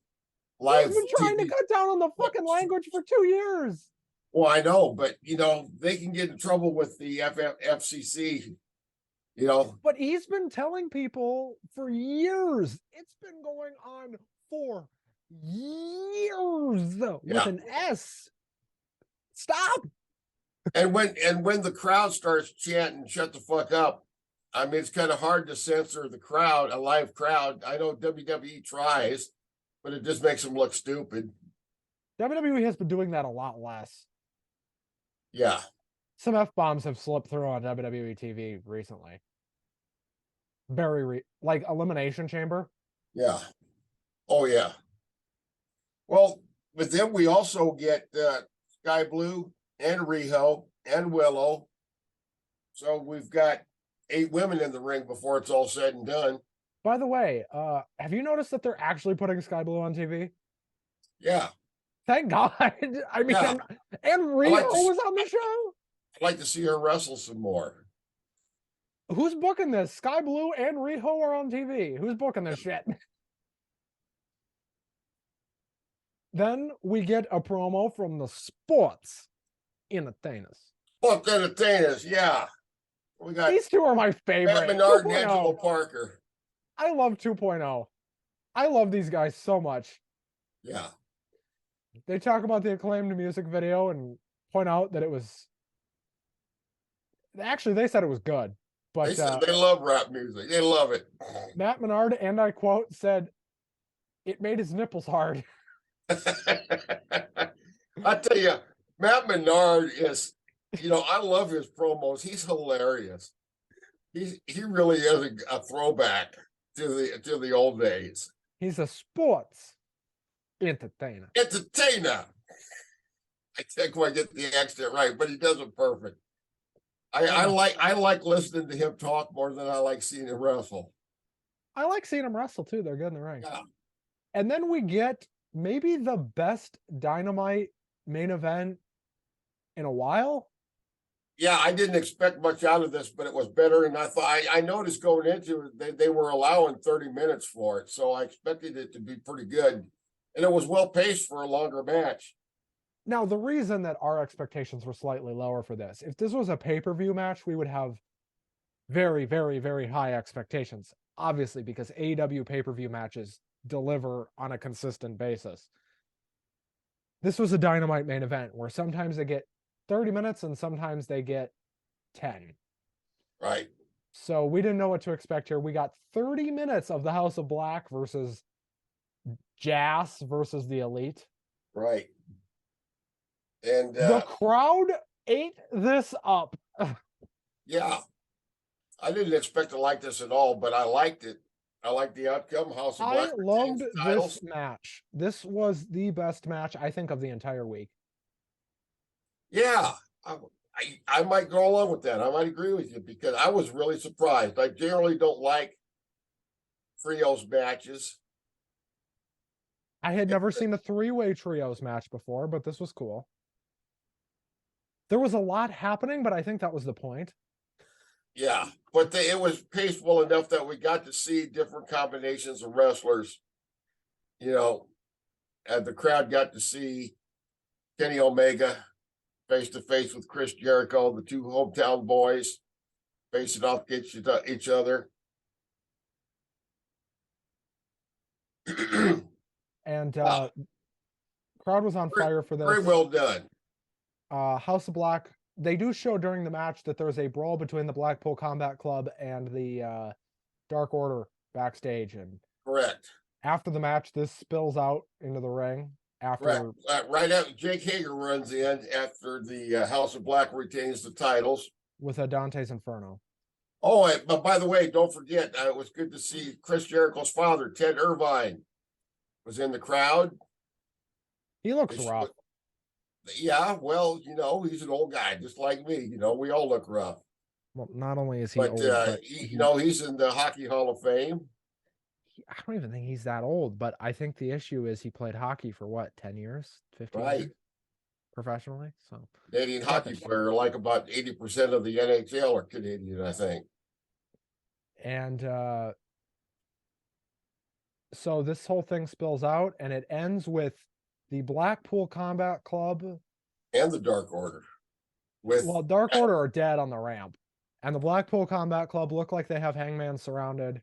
live. He's been trying to cut down on the fucking language for 2 years. Well, I know, but they can get in trouble with the FCC. But he's been telling people for years. It's been going on for years with an S. Stop. And when the crowd starts chanting, "Shut the fuck up," I mean, it's kind of hard to censor the crowd, a live crowd. I know WWE tries, but it just makes them look stupid. WWE has been doing that a lot less. Yeah. Some F-bombs have slipped through on WWE TV recently. Like Elimination Chamber. Yeah. Oh, yeah. Well, but then we also get Sky Blue and Riho and Willow. So we've got 8 women in the ring before it's all said and done. By the way, have you noticed that they're actually putting Sky Blue on TV? Yeah. Thank God. I mean, yeah. And Riho was on the show. I'd like to see her wrestle some more. Who's booking this? Sky Blue and Riho are on TV. Who's booking this shit? Then we get a promo from the Sports Entertainers. Sports Entertainers, yeah. We got these two are my favorite. Matt Menard and Angelo Parker. I love 2.0. I love these guys so much. Yeah. They talk about the acclaimed music video and point out that it was. Actually, they said it was good, but they love rap music. They love it. Matt Menard, and I quote, said, "It made his nipples hard." I tell you, Matt Menard is, I love his promos. He's hilarious. He really is a throwback to the old days. He's a sports entertainer. I can't quite get the accent right, but he does it perfect. I like listening to him talk more than I like seeing him wrestle. I like seeing him wrestle too. They're good in the ring. Yeah. And then we get maybe the best Dynamite main event in a while. Yeah, I didn't expect much out of this, but it was better. And I noticed going into it, they were allowing 30 minutes for it. So I expected it to be pretty good. And it was well paced for a longer match. Now, the reason that our expectations were slightly lower for this, if this was a pay-per-view match, we would have very, very, very high expectations. Obviously, because AEW pay-per-view matches deliver on a consistent basis. This was a Dynamite main event where sometimes they get 30 minutes and sometimes they get 10. Right. So we didn't know what to expect here. We got 30 minutes of the House of Black versus Jazz versus the Elite. Right. And The crowd ate this up. yeah, I didn't expect to like this at all, but I liked it. I liked the outcome. House of Black I retains loved the this titles. match. This was the best match, I think, of the entire week. Yeah, I might go along with that. I might agree with you because I was really surprised. I generally don't like trios matches. I had never seen a three-way trios match before, but this was cool. There was a lot happening, but I think that was the point. Yeah, but it was paced well enough that we got to see different combinations of wrestlers. You know, and the crowd got to see Kenny Omega face to face with Chris Jericho, the two hometown boys facing off each other. And crowd was on fire for this. Very well done. House of Black, they do show during the match that there's a brawl between the Blackpool Combat Club and the Dark Order backstage. And correct. After the match, this spills out into the ring. After right after Jake Hager runs in after the House of Black retains the titles with a Dante's Inferno. Oh, but by the way, don't forget, it was good to see Chris Jericho's father, Ted Irvine, was in the crowd. He looks rough. Yeah, well, he's an old guy, just like me. We all look rough. Well, not only is he old, but he's in the Hockey Hall of Fame. I don't even think he's that old, but I think the issue is he played hockey for what, 10 years, 15 years professionally. So Canadian hockey player, like about 80% of the NHL are Canadian, I think. And so this whole thing spills out, and it ends with the Blackpool Combat Club and the Dark Order. Dark Order are dead on the ramp, and the Blackpool Combat Club look like they have Hangman surrounded.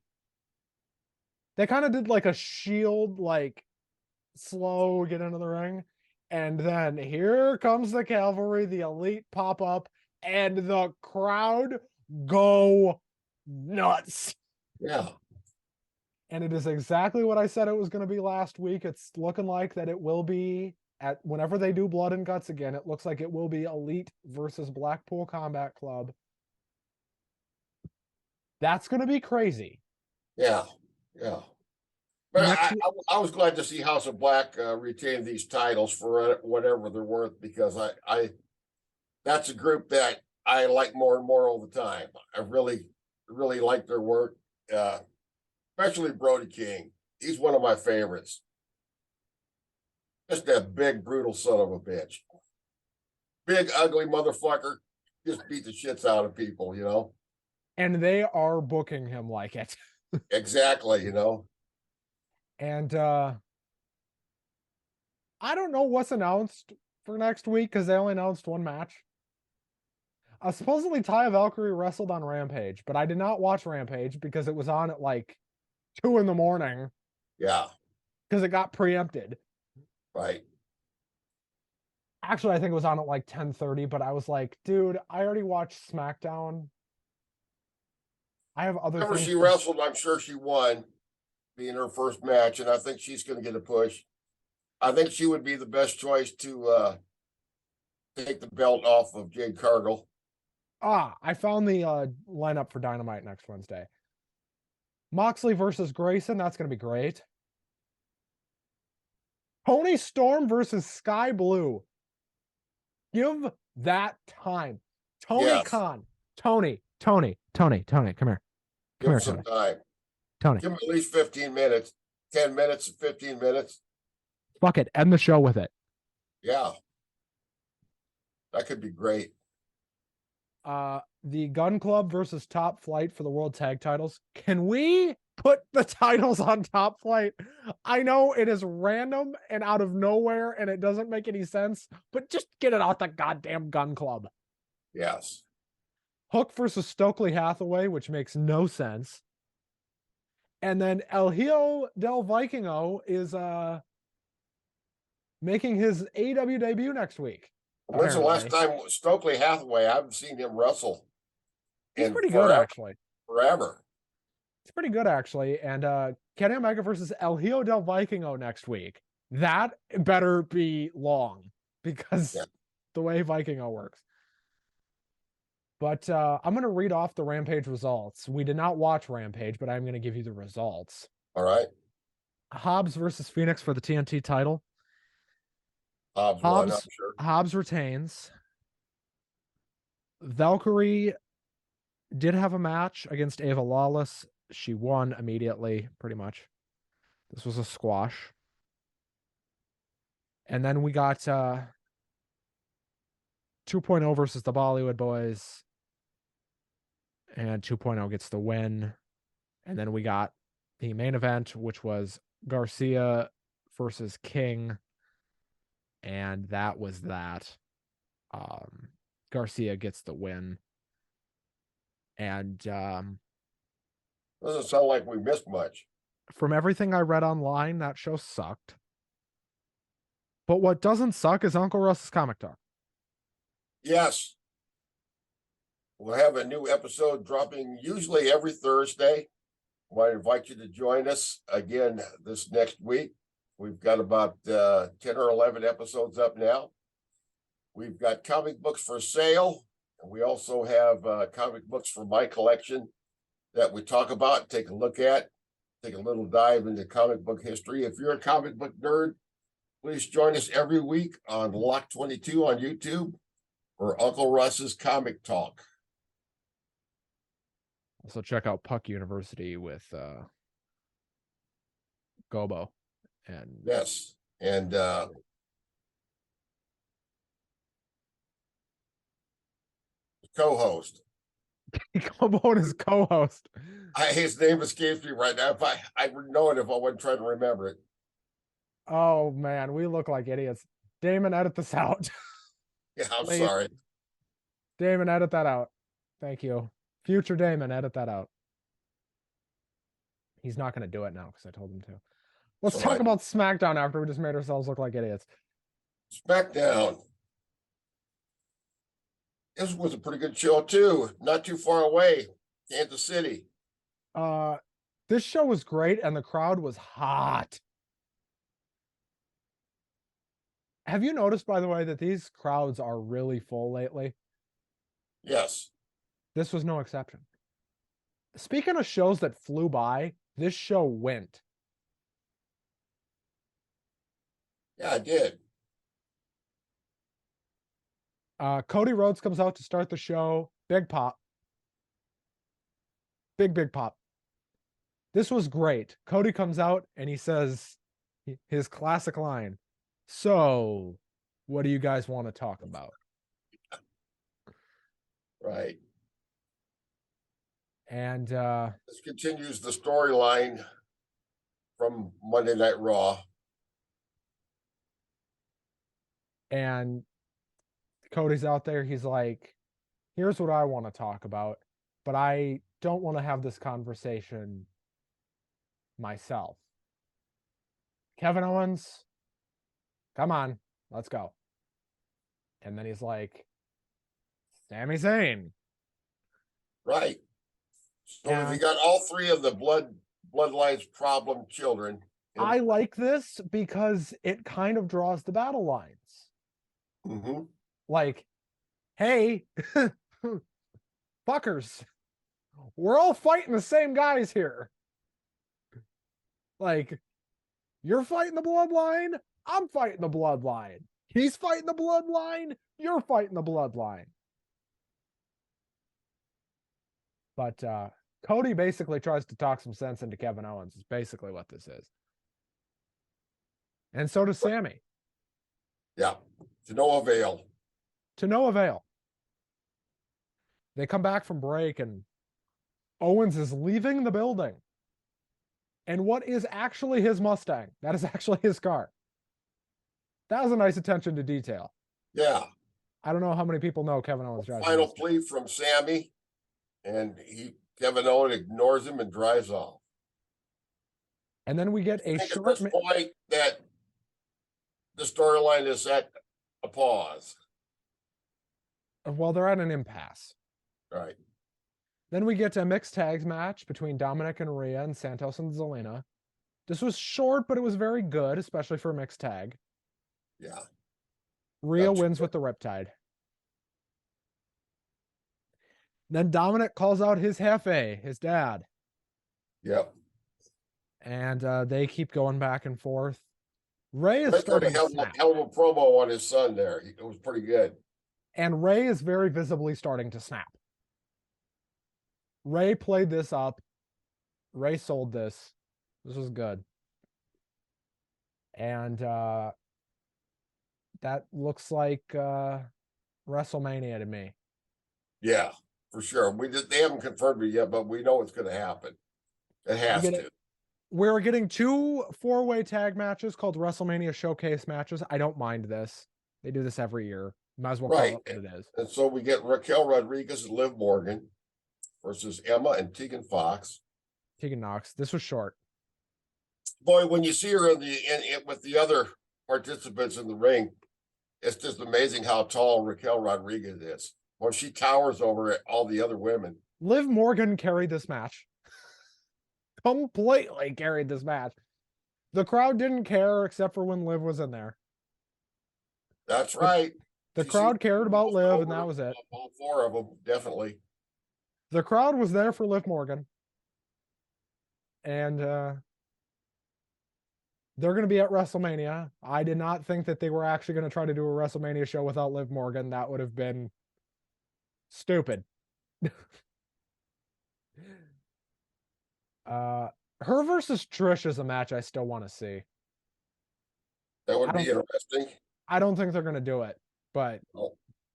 They kind of did like a Shield, like slow get into the ring, and then here comes the Cavalry, the Elite pop up, and the crowd go nuts. Yeah. And it is exactly what I said it was going to be last week. It's looking like that it will be whenever they do Blood and Guts again, it looks like it will be Elite versus Blackpool Combat Club. That's going to be crazy. Yeah. Yeah. But I was glad to see House of Black retain these titles for whatever they're worth, because I that's a group that I like more and more all the time. I really like their work, especially Brody King. He's one of my favorites. Just that big, brutal son of a bitch. Big, ugly motherfucker. Just beat the shits out of people, And they are booking him like it. Exactly, And I don't know what's announced for next week because they only announced one match. Supposedly Taya Valkyrie wrestled on Rampage, but I did not watch Rampage because it was on at like 2 a.m. Yeah. Because it got preempted. Right. Actually, I think it was on at like 10:30, but I was like, dude, I already watched SmackDown. I have other Whenever things. she wrestled, I'm sure she won, being her first match, and I think she's going to get a push. I think she would be the best choice to take the belt off of Jade Cargill. I found the lineup for Dynamite next Wednesday. Moxley versus Grayson. That's going to be great. Tony Storm versus Sky Blue. Give that time. Tony Khan. Tony, come here. Give him some time. Tony. Give him at least 15 minutes. 10 minutes, 15 minutes. Fuck it. End the show with it. Yeah. That could be great. The Gun Club versus Top Flight for the World Tag Titles. Can we put the titles on Top Flight? I know it is random and out of nowhere and it doesn't make any sense, but just get it off the goddamn Gun Club. Yes. Hook versus Stokely Hathaway, which makes no sense. And then El Hijo del Vikingo is making his AEW debut next week. When's the last time Stokely Hathaway? I haven't seen him wrestle. He's pretty good, actually. Forever. It's pretty good, actually. And Kenny Omega versus El Hijo del Vikingo next week. That better be long because Yeah. the way Vikingo works. But I'm going to read off the Rampage results. We did not watch Rampage, but I'm going to give you the results. All right. Hobbs versus Phoenix for the TNT title. Hobbs won, I'm sure. Hobbs retains. Valkyrie did have a match against Ava Lawless. She won immediately, pretty much. This was a squash. And then we got 2.0 versus the Bollywood Boys. And 2.0 gets the win. And then we got the main event, which was Garcia versus King. And that was that. Garcia gets the win. And Doesn't sound like we missed much. From everything I read online, that show sucked. But what doesn't suck is Uncle Russ's Comic Talk. Yes. We'll have a new episode dropping usually every Thursday. I want to invite you to join us again this next week. We've got about 10 or 11 episodes up now. We've got comic books for sale. And we also have comic books from my collection that we talk about, take a look at, take a little dive into comic book history. If you're a comic book nerd, please join us every week on Lock 22 on YouTube or Uncle Russ's Comic Talk. Also check out Puck University with Gobo. And yes. And co-host. Gobo and his co-host. His name escapes me right now. If I would know it if I wasn't trying to remember it. Oh man, we look like idiots. Damon, edit this out. Yeah, I'm sorry. Damon, edit that out. Thank you. Future Damon, edit that out. He's not going to do it now because I told him to. Let's talk about SmackDown after we just made ourselves look like idiots. SmackDown. This was a pretty good show too. Not too far away, Kansas City. This show was great and the crowd was hot. Have you noticed, by the way, that these crowds are really full lately? Yes. This was no exception. Speaking of shows that flew by, this show went. Yeah, I did. Cody Rhodes comes out to start the show. Big pop. Big pop. This was great. Cody comes out and he says his classic line. So, what do you guys want to talk about? Right. And this continues the storyline from Monday Night Raw. And Cody's out there. He's like, here's what I want to talk about, but I don't want to have this conversation myself. Kevin Owens, come on, let's go. And then he's like, Sami Zayn. Right. So he got all three of the bloodlines problem children. I like this because it kind of draws the battle lines. Mm-hmm. Like, hey, fuckers, we're all fighting the same guys here. Like, you're fighting the bloodline, I'm fighting the bloodline. He's fighting the bloodline, you're fighting the bloodline. But Cody basically tries to talk some sense into Kevin Owens, is basically what this is. And so does Sami. Yeah, to no avail. To no avail. They come back from break and Owens is leaving the building. And what is actually his Mustang? That is actually his car. That was a nice attention to detail. Yeah. I don't know how many people know Kevin Owens drives. Final plea from Sami, and Kevin Owens ignores him and drives off. And then we get a short at this point that the storyline is at a pause. Well, they're at an impasse. Right. Then we get a mixed tags match between Dominic and Rhea and Santos and Zelina. This was short, but it was very good, especially for a mixed tag. Yeah. Rhea wins with the Riptide. Then Dominic calls out his Hefe, his dad. Yep. And they keep going back and forth. Ray is starting to snap. Hell of a promo on his son there. It was pretty good. And Ray is very visibly starting to snap. Ray played this up. Ray sold this. This was good. And that looks like WrestleMania to me. Yeah, for sure. They haven't confirmed it yet, but we know it's going to happen. It has to. We're getting 2 4-way tag matches called WrestleMania Showcase matches. I don't mind this. They do this every year. Might as well call it what it is. And so we get Raquel Rodriguez and Liv Morgan versus Emma and Tegan Fox. Tegan Knox. This was short. Boy, when you see her with the other participants in the ring, it's just amazing how tall Raquel Rodriguez is. Well, she towers over all the other women. Liv Morgan carried this match. Completely carried this match. The crowd didn't care except for when Liv was in there. That's right. The crowd cared about Liv, and that was it. All 4 of them, definitely. The crowd was there for Liv Morgan. And they're going to be at WrestleMania. I did not think that they were actually going to try to do a WrestleMania show without Liv Morgan. That would have been stupid. Her versus Trish is a match I still want to see. That would be interesting. I don't think they're going to do it, but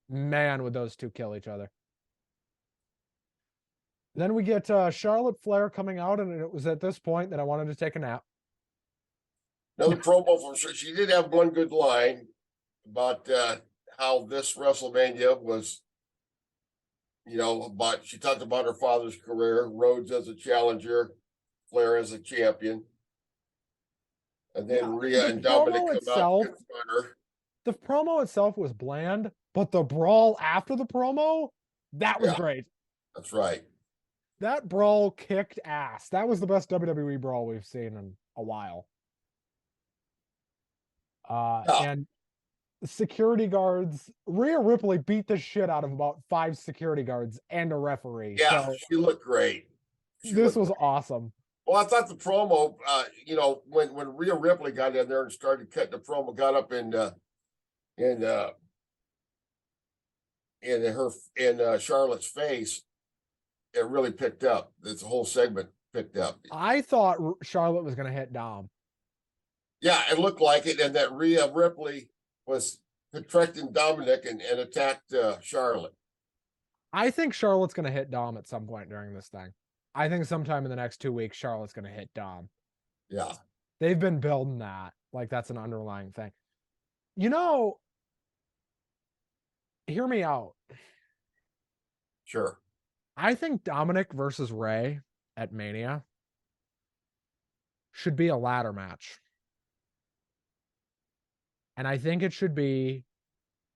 man, would those two kill each other. Then we get Charlotte Flair coming out, and it was at this point that I wanted to take a nap. Another promo from her. She did have one good line about how this WrestleMania was, she talked about her father's career, Rhodes as a challenger, Flair as a champion. And then Rhea and Dominic come out and confront her. The promo itself was bland, but the brawl after the promo, that was great. That's right. That brawl kicked ass. That was the best WWE brawl we've seen in a while. And security guards, Rhea Ripley beat the shit out of about 5 security guards and a referee. Yeah, so she looked great. This was awesome. Well, I thought the promo, when Rhea Ripley got in there and started cutting the promo, got up in Charlotte's face, it really picked up. This whole segment picked up. I thought Charlotte was going to hit Dom. Yeah, it looked like it, and that Rhea Ripley was protecting Dominic and attacked Charlotte. I think Charlotte's going to hit Dom at some point during this thing. I think sometime in the next 2 weeks, Charlotte's going to hit Dom. Yeah. They've been building that. Like, that's an underlying thing. Hear me out. Sure. I think Dominic versus Ray at Mania should be a ladder match. And I think it should be,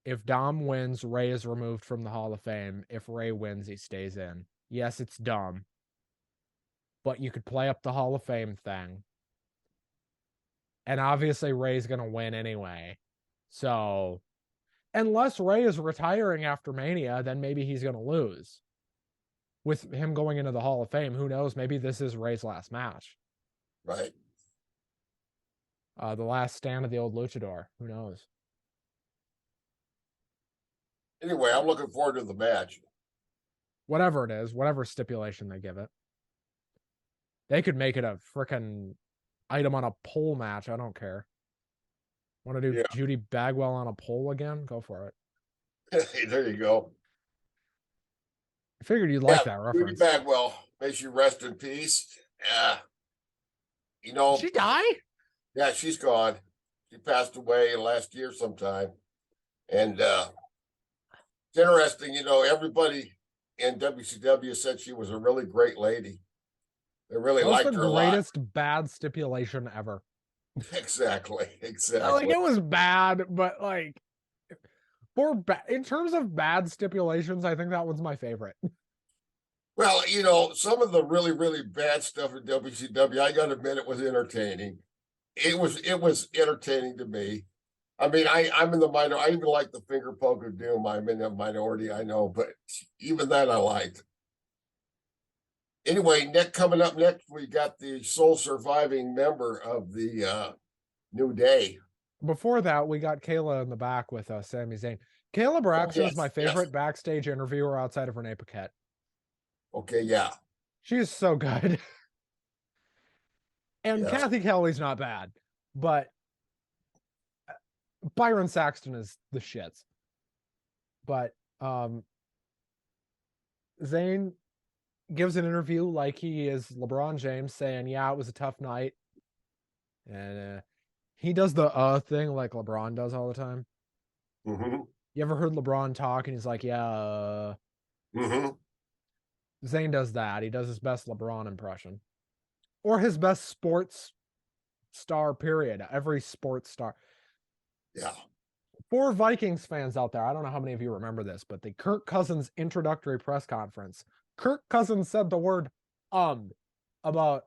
if Dom wins, Ray is removed from the Hall of Fame. If Ray wins, he stays in. Yes, it's dumb. But you could play up the Hall of Fame thing. And obviously Ray's going to win anyway. So, unless Ray is retiring after Mania, then maybe he's going to lose. With him going into the Hall of Fame, who knows? Maybe this is Ray's last match. Right. The last stand of the old luchador. Who knows? Anyway, I'm looking forward to the match. Whatever it is, whatever stipulation they give it. They could make it a frickin' item on a pole match. I don't care. Want to do Judy Bagwell on a pole again? Go for it. Hey, there you go. I figured you'd like that reference. Judy Bagwell, may she rest in peace. Did she die? Yeah, she's gone. She passed away last year sometime. And it's interesting, everybody in WCW said she was a really great lady. They really liked her a lot. The greatest bad stipulation ever. Exactly. Like, it was bad, but like, in terms of bad stipulations, I think that one's my favorite. Well, some of the really, really bad stuff in WCW, I gotta admit it was entertaining. It was entertaining to me. I mean, I'm in the minor. I even like the finger poke of doom. I'm in the minority, I know, but even that I liked. Anyway, coming up next, we got the sole surviving member of the New Day. Before that, we got Kayla in the back with Sami Zayn. Kayla Braxton is my favorite backstage interviewer outside of Renee Paquette. Okay, yeah. She is so good. And Kathy Kelly's not bad, but Byron Saxton is the shits. But Zayn gives an interview like he is LeBron James, saying, yeah, it was a tough night. And he does the thing like LeBron does all the time. Mm-hmm. You ever heard LeBron talk and he's like, yeah. Mm-hmm. Zayn does that. He does his best LeBron impression. Or his best sports star, period. Every sports star. Yeah. For Vikings fans out there, I don't know how many of you remember this, but the Kirk Cousins introductory press conference, Kirk Cousins said the word about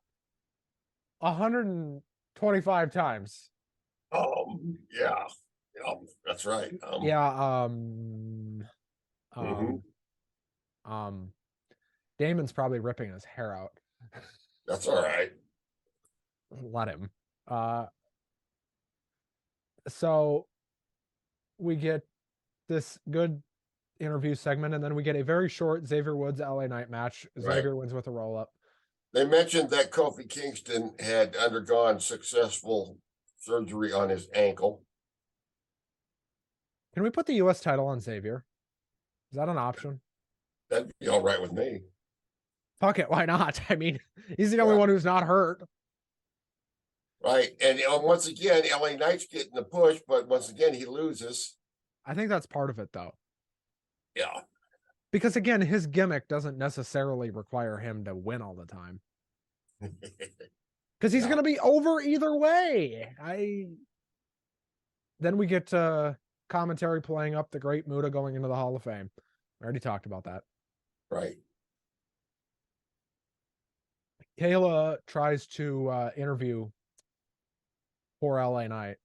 125 times. Yeah. That's right. Damon's probably ripping his hair out. That's all right. Let him. So we get this good interview segment, and then we get a very short Xavier Woods LA Knight match. Xavier wins with a roll up. They mentioned that Kofi Kingston had undergone successful surgery on his ankle. Can we put the U.S. title on Xavier? Is that an option? That'd be all right with me. Fuck it, why not? I mean, he's the only one who's not hurt. Right. And once again, LA Knight's getting the push, but once again, he loses. I think that's part of it, though. Yeah. Because again, his gimmick doesn't necessarily require him to win all the time. Because he's going to be over either way. Then we get commentary playing up the Great Muta going into the Hall of Fame. I already talked about that. Right. Kayla tries to interview for LA Knight.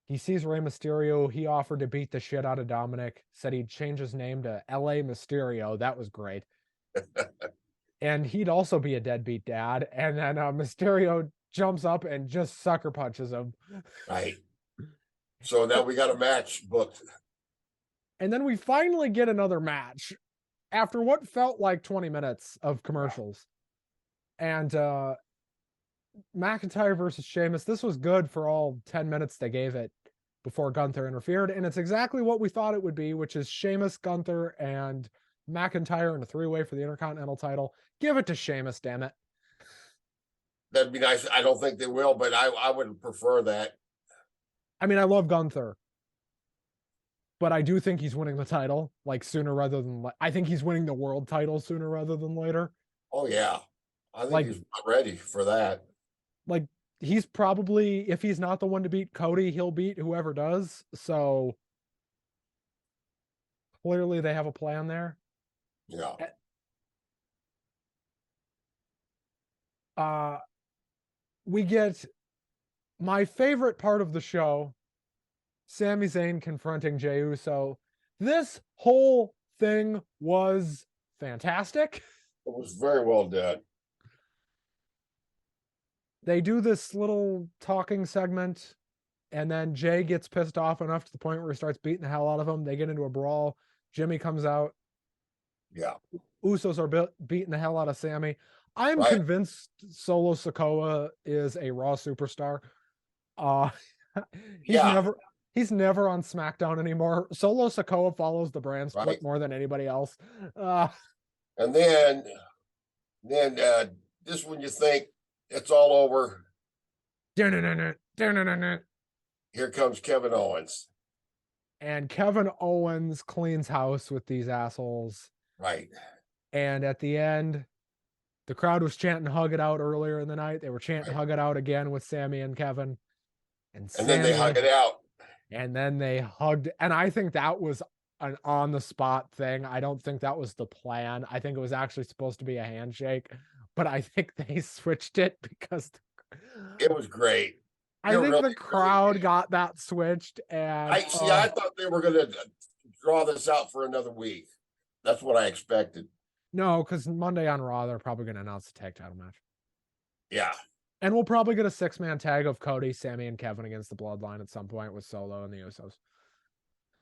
He sees Rey Mysterio. He offered to beat the shit out of Dominic. Said he'd change his name to LA Mysterio. That was great. And he'd also be a deadbeat dad. And then Mysterio jumps up and just sucker punches him. Right. So now we got a match booked. And then we finally get another match after what felt like 20 minutes of commercials. And McIntyre versus Sheamus. This was good for all 10 minutes they gave it before Gunther interfered. And it's exactly what we thought it would be, which is Sheamus, Gunther, and McIntyre in a three-way for the Intercontinental title. Give it to Sheamus, damn it. That'd be nice. I don't think they will, but I would prefer that. I mean, I love Gunther, but I do think he's winning the title like sooner rather than I think he's winning the world title sooner rather than later. Oh yeah, I think he's not ready for that. Like he's probably, if he's not the one to beat Cody, he'll beat whoever does. So clearly they have a plan there. Yeah. We get my favorite part of the show, Sami Zayn confronting Jey Uso. This whole thing was fantastic. It was very well done. They do this little talking segment, and then Jey gets pissed off enough to the point where he starts beating the hell out of him. They get into a brawl. Jimmy comes out. Yeah. Usos are beating the hell out of Sammy. I'm convinced Solo Sikoa is a Raw superstar. He's never on SmackDown anymore. Solo Sikoa follows the brand split more than anybody else. And then just when you think it's all over, here comes Kevin Owens. And Kevin Owens cleans house with these assholes. Right. And at the end, the crowd was chanting "Hug It Out" earlier in the night. They were chanting "Hug It Out" again with Sammy and Kevin. And then they hug it out. And then they hugged. And I think that was an on the spot thing. I don't think that was the plan. I think it was actually supposed to be a handshake, but I think they switched it because It was great. I think the crowd got that switched, and I thought they were going to draw this out for another week. That's what I expected. no, because Monday on Raw they're probably going to announce the tag title match. Yeah, and we'll probably get a 6-man tag of Cody, Sammy, and Kevin against the Bloodline at some point with Solo and the Usos.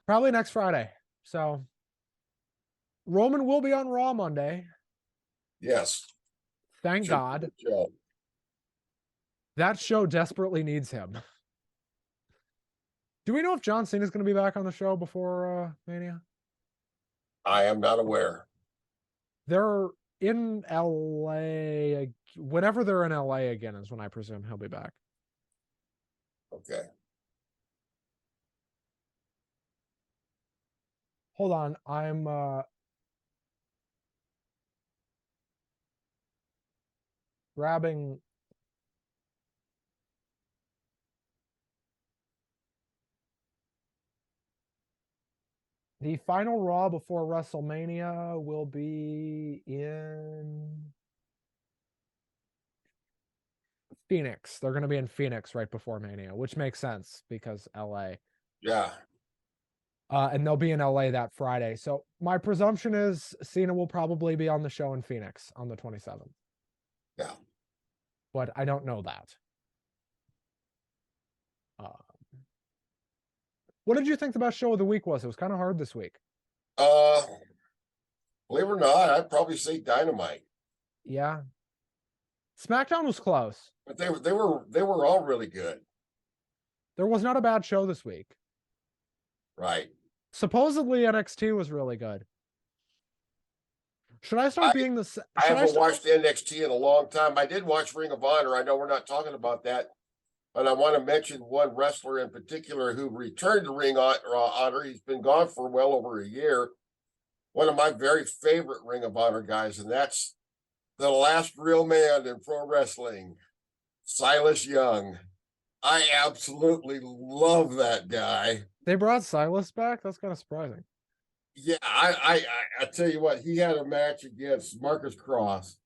Probably next Friday. So Roman will be on Raw Monday. yes. Thank God. That show desperately needs him. Do we know if John Cena is going to be back on the show before Mania? I am not aware. They're in LA. Whenever they're in LA again is when I presume he'll be back. Okay. Hold on. I'm grabbing the final Raw before WrestleMania will be in Phoenix. They're going to be in Phoenix right before Mania, which makes sense because LA. Yeah. And they'll be in LA that Friday. So my presumption is Cena will probably be on the show in Phoenix on the 27th. Yeah. But I don't know that. What did you think the best show of the week was? It was kind of hard this week. Believe it or not, I'd probably say Dynamite. Yeah. SmackDown was close. But they were all really good. There was not a bad show this week. Right. Supposedly NXT was really good. Should I start being the? I haven't watched NXT in a long time. I did watch Ring of Honor. I know we're not talking about that, but I want to mention one wrestler in particular who returned to Ring of Honor. He's been gone for well over a year. One of my very favorite Ring of Honor guys, and that's the last real man in pro wrestling, Silas Young. I absolutely love that guy. They brought Silas back? That's kind of surprising. Yeah, I tell you what, he had a match against Marcus Cross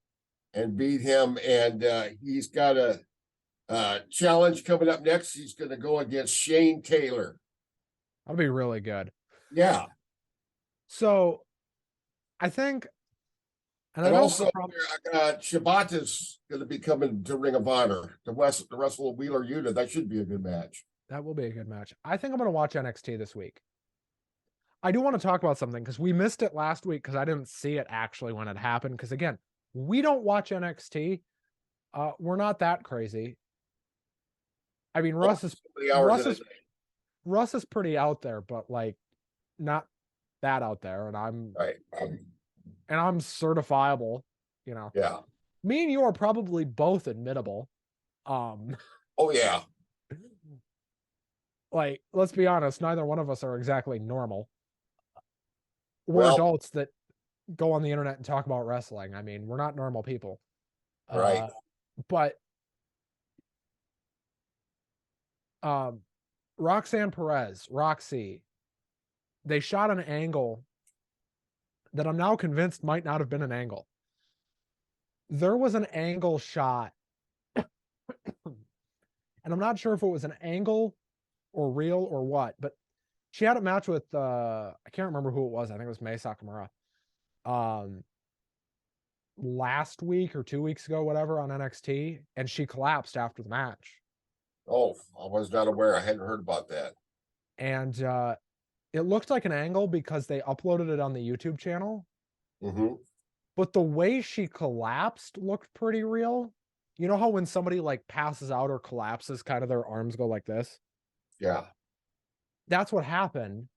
and beat him, and he's got a challenge coming up next. He's going to go against Shane Taylor. That'll be really good. Yeah. So, I think, and also Shibata's going to be coming to Ring of Honor to wrestle Wheeler Yuta. That should be a good match. That will be a good match. I think I'm going to watch NXT this week. I do want to talk about something because we missed it last week because I didn't see it actually when it happened. Because again, we don't watch NXT. We're not that crazy. I mean, Russ is pretty out there, but like not that out there. And I'm certifiable, you know. Yeah. Me and you are probably both admittable. Oh yeah. Like, let's be honest, neither one of us are exactly normal. We're adults that go on the internet and talk about wrestling. I mean, we're not normal people. Right. But Roxanne Perez, Roxy, they shot an angle that I'm now convinced might not have been an angle. There was an angle shot, and I'm not sure if it was an angle or real or what, but she had a match with I can't remember who it was. I think it was Mai Sakamura. Last week or 2 weeks ago, whatever, on NXT, and she collapsed after the match. Oh, I was not aware. I hadn't heard about that. And it looked like an angle because they uploaded it on the YouTube channel. Mm-hmm. But the way she collapsed looked pretty real. You know how when somebody like passes out or collapses, kind of their arms go like this? Yeah. That's what happened.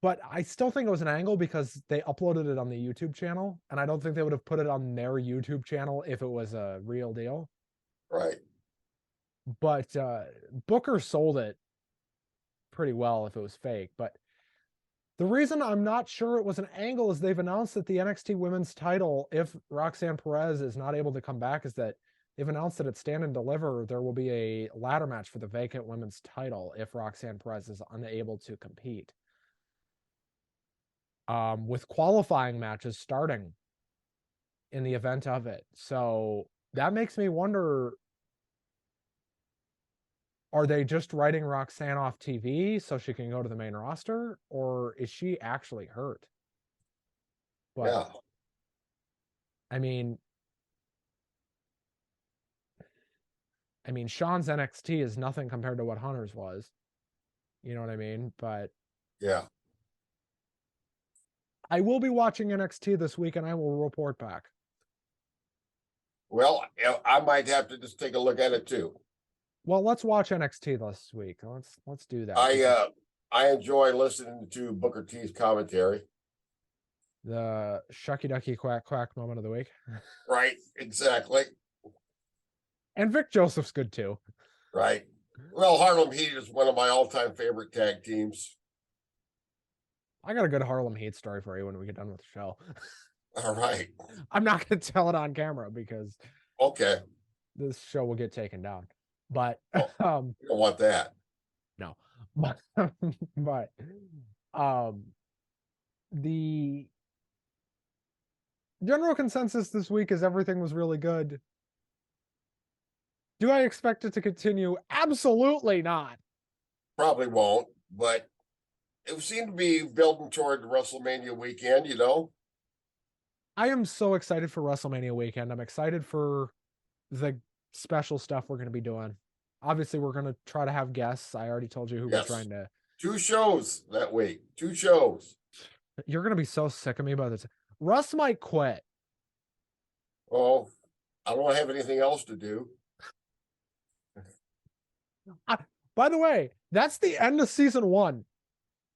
But I still think it was an angle because they uploaded it on the YouTube channel, and I don't think they would have put it on their YouTube channel if it was a real deal. Right. But Booker sold it pretty well if it was fake. But the reason I'm not sure it was an angle is they've announced that the NXT Women's title, if Roxanne Perez is not able to come back, is that they've announced that at Stand and Deliver, there will be a ladder match for the vacant women's title if Roxanne Perez is unable to compete. with qualifying matches starting in the event of it. So that makes me wonder, are they just writing Roxanne off TV so she can go to the main roster, or is she actually hurt? But Yeah. I mean, Sean's NXT is nothing compared to what Hunter's was. You know what I mean? But Yeah. I will be watching NXT this week and I will report back. Well, I might have to just take a look at it too. Well, let's watch NXT this week. Let's do that. I enjoy listening to Booker T's commentary. The shucky ducky quack quack moment of the week. Right, exactly. And Vic Joseph's good too. Right. Well, Harlem Heat is one of my all-time favorite tag teams. I got a good Harlem Heat story for you when we get done with the show. All right. I'm not going to tell it on camera because okay, this show will get taken down. But you don't want that. No. But the general consensus this week is everything was really good. Do I expect it to continue? Absolutely not. Probably won't, but it seemed to be building toward WrestleMania weekend, you know? I am so excited for WrestleMania weekend. I'm excited for the special stuff we're going to be doing. Obviously, we're going to try to have guests. I already told you who we're trying to. 2 shows that week. 2 shows. You're going to be so sick of me by this. Russ might quit. Oh, I don't have anything else to do. By the way, that's the end of season 1.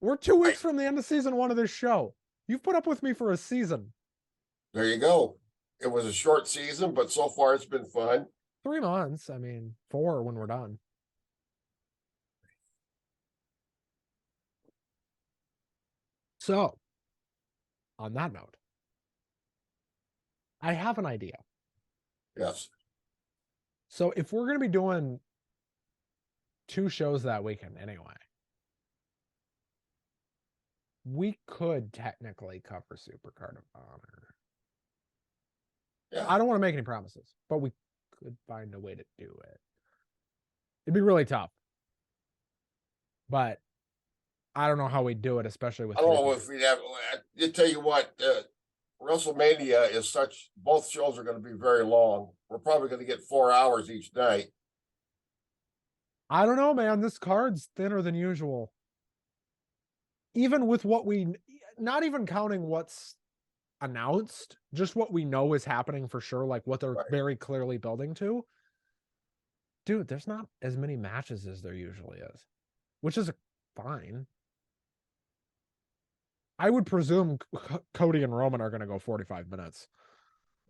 We're 2 weeks from the end of season 1 of this show. You've put up with me for a season. There you go. It was a short season, but so far it's been fun. 3 months. 4 when we're done. So, on that note, I have an idea. Yes. So if we're going to be doing 2 shows that weekend anyway, we could technically cover Supercard of Honor. Yeah. I don't want to make any promises, but we could find a way to do it. It'd be really tough. But I don't know how we do it, especially with. I don't know if we'd have. I tell you what, WrestleMania is such. Both shows are going to be very long. We're probably going to get 4 hours each night. I don't know, man. This card's thinner than usual. Even with what not even counting what's announced, just what we know is happening for sure, like what they're very clearly building to. Dude, there's not as many matches as there usually is, which is fine. I would presume Cody and Roman are going to go 45 minutes.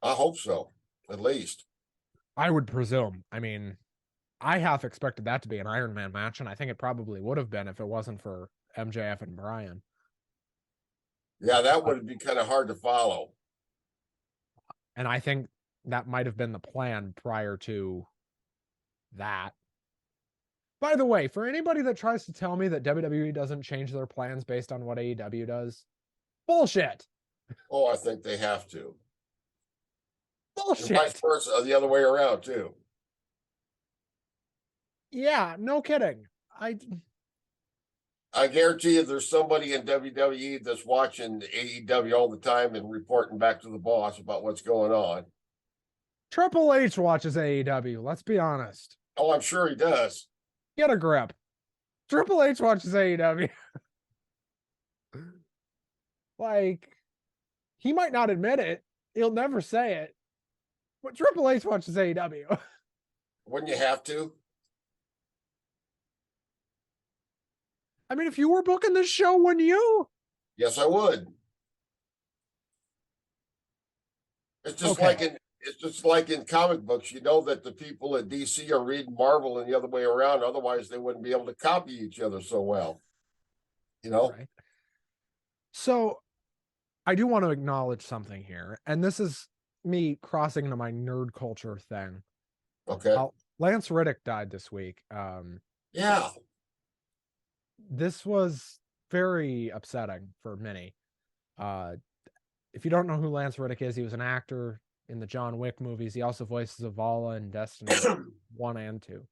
I hope so, at least. I would presume. I half expected that to be an Iron Man match, and I think it probably would have been if it wasn't for MJF and Bryan. Yeah, that would be kind of hard to follow. And I think that might have been the plan prior to that. By the way, for anybody that tries to tell me that WWE doesn't change their plans based on what AEW does, bullshit. Oh, I think they have to. Bullshit. And vice versa, the other way around, too. Yeah, no kidding. I guarantee you there's somebody in WWE that's watching AEW all the time and reporting back to the boss about what's going on. Triple H watches AEW, let's be honest. Oh, I'm sure he does. Get a grip. Triple H watches AEW. He might not admit it. He'll never say it. But Triple H watches AEW. Wouldn't you have to? If you were booking this show, wouldn't you? Yes, I would. It's just like in comic books. You know that the people at DC are reading Marvel and the other way around. Otherwise, they wouldn't be able to copy each other so well. You know? Right. So I do want to acknowledge something here. And this is me crossing into my nerd culture thing. Okay. Lance Riddick died this week. Yeah. This was very upsetting for many. If you don't know who Lance Reddick is, he was an actor in the John Wick movies. He also voices Zavala in Destiny 1 and 2.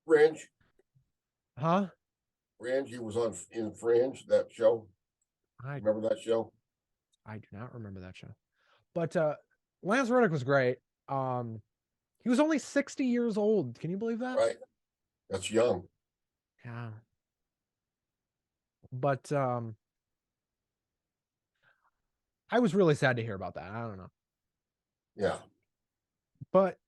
Fringe. Huh? Fringe. He was on in Fringe, that show. I Remember that show? I do not remember that show. But Lance Reddick was great. He was only 60 years old. Can you believe that? Right. That's young. Yeah. But I was really sad to hear about that. I don't know. Yeah. But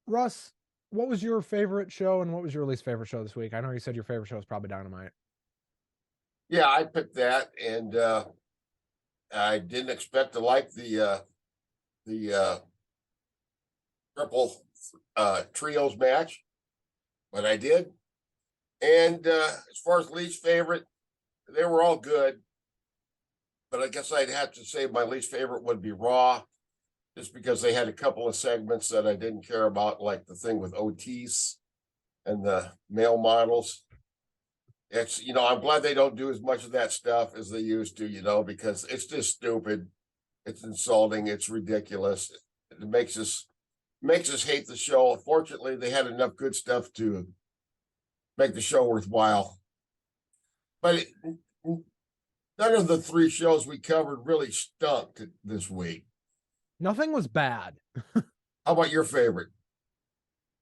Russ, what was your favorite show and what was your least favorite show this week? I know you said your favorite show is probably Dynamite. Yeah, I picked that, and I didn't expect to like the triple trios match, but I did. And as far as least favorite, they were all good, but I guess I'd have to say my least favorite would be Raw, just because they had a couple of segments that I didn't care about, like the thing with Otis and the male models. It's, I'm glad they don't do as much of that stuff as they used to, because it's just stupid. It's insulting. It's ridiculous. It makes us hate the show. Fortunately, they had enough good stuff to make the show worthwhile. But none of the three shows we covered really stunk this week. Nothing was bad. How about your favorite?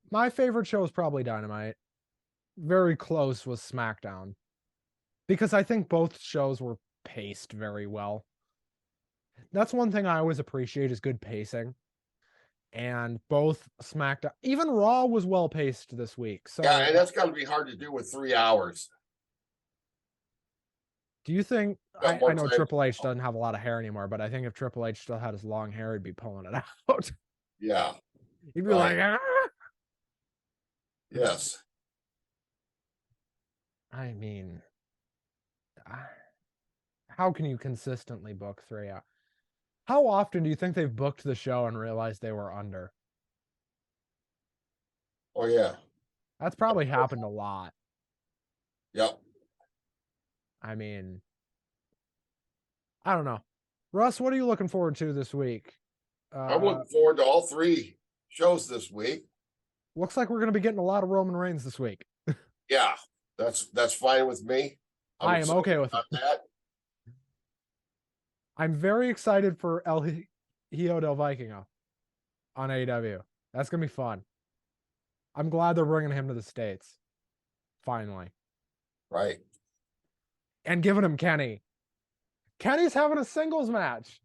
My favorite show is probably Dynamite. Very close was SmackDown. Because I think both shows were paced very well. That's one thing I always appreciate is good pacing. And both SmackDown, even Raw was well paced this week. So yeah, and that's got to be hard to do with 3 hours. Do you think I know Triple H doesn't have a lot of hair anymore, but I think if Triple H still had his long hair, he'd be pulling it out. Yeah. He'd be like, ah! Yes. I mean, how can you consistently book 3 hours? How often do you think they've booked the show and realized they were under? Oh, yeah. That's probably happened a lot. Yep. I mean, I don't know. Russ, what are you looking forward to this week? I'm looking forward to all 3 shows this week. Looks like we're going to be getting a lot of Roman Reigns this week. Yeah, that's fine with me. I am okay with that. I'm very excited for El Hijo del Vikingo on AEW. That's going to be fun. I'm glad they're bringing him to the States. Finally. Right. And giving him Kenny. Kenny's having a singles match.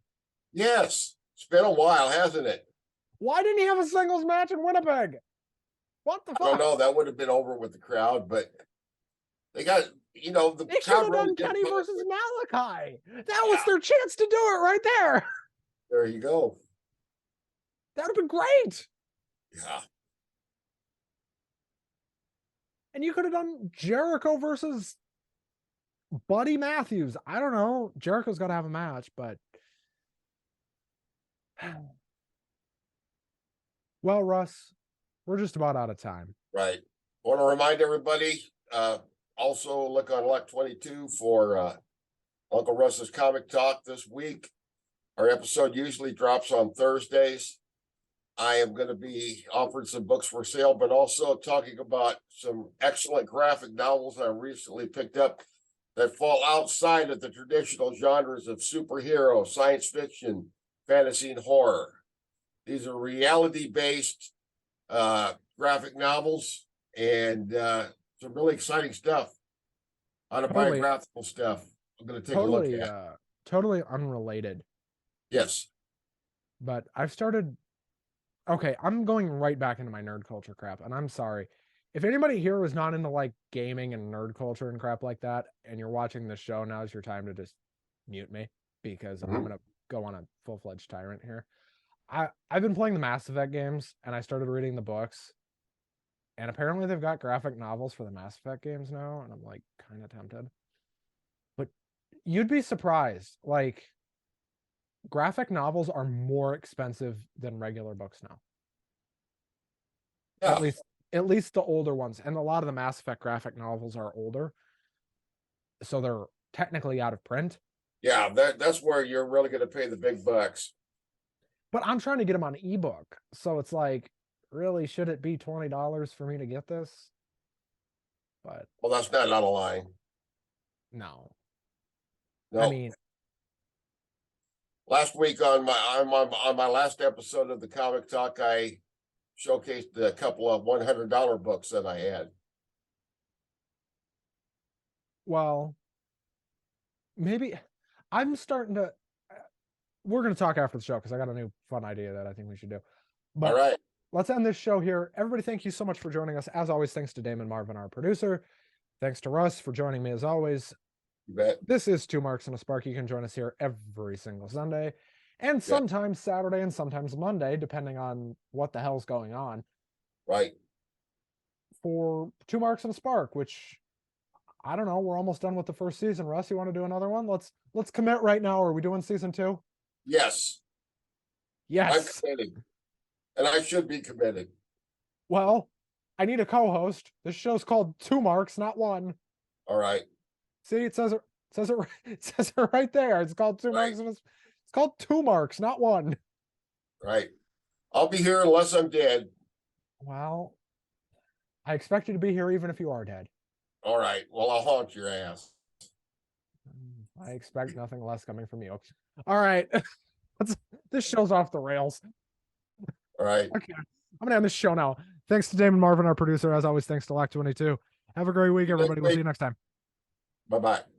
Yes. It's been a while, hasn't it? Why didn't he have a singles match in Winnipeg? What the fuck? I don't know. That would have been over with the crowd, but they got, they should have done Kenny versus Malachi. That was their chance to do it right there. There you go. That would have been great. Yeah. And you could have done Jericho versus Buddy Matthews. I don't know. Jericho's got to have a match, but well, Russ, we're just about out of time. Right. I want to remind everybody, also look on Luck 22 for Uncle Russ's Comic Talk this week. Our episode usually drops on Thursdays. I am going to be offering some books for sale, but also talking about some excellent graphic novels I recently picked up that fall outside of the traditional genres of superhero, science fiction, fantasy, and horror. These are reality-based graphic novels and some really exciting stuff, autobiographical stuff. I'm going to take a look at. Totally unrelated. Yes. But I've started... Okay, I'm going right back into my nerd culture crap, and I'm sorry. If anybody here was not into like gaming and nerd culture and crap like that, and you're watching this show, now's your time to just mute me, because I'm going to go on a full-fledged tyrant here. I've been playing the Mass Effect games, and I started reading the books, and apparently they've got graphic novels for the Mass Effect games now, and I'm like kind of tempted. But you'd be surprised, like graphic novels are more expensive than regular books now. Yeah. At least the older ones, and a lot of the Mass Effect graphic novels are older, so they're technically out of print. Yeah, that's where you're really going to pay the big bucks. But I'm trying to get them on ebook. So it's like, really, should it be $20 for me to get this? But Well, that's not out of line. no. No. I mean, Last week on my last episode of the Comic Talk, I showcased a couple of $100 books that I had. well, maybe I'm starting to. We're going to talk after the show because I got a new fun idea that I think we should do. But All right. let's end this show here. Everybody, thank you so much for joining us. As always, thanks to Damon Marvin, our producer. Thanks to Russ for joining me as always. You bet. This is Two Marks and a Spark. You can join us here every single Sunday and sometimes Saturday and sometimes Monday, depending on what the hell's going on. Right. For Two Marks and a Spark, which I don't know. We're almost done with the first season. Russ, you want to do another one? Let's commit right now. Are we doing season 2? Yes. Yes. I'm committed. And I should be committed. Well, I need a co-host. This show's called Two Marks, not one. All right. See, it says it right there. It's called Two Marks. It's called Two Marks, not one. Right. I'll be here unless I'm dead. Well, I expect you to be here even if you are dead. All right. Well, I'll haunt your ass. I expect nothing less coming from you. All right. This show's off the rails. All right. Okay. I'm going to end this show now. Thanks to Damon Marvin, our producer. As always, thanks to Lock 22. Have a great week, everybody. We'll see you next time. Bye-bye.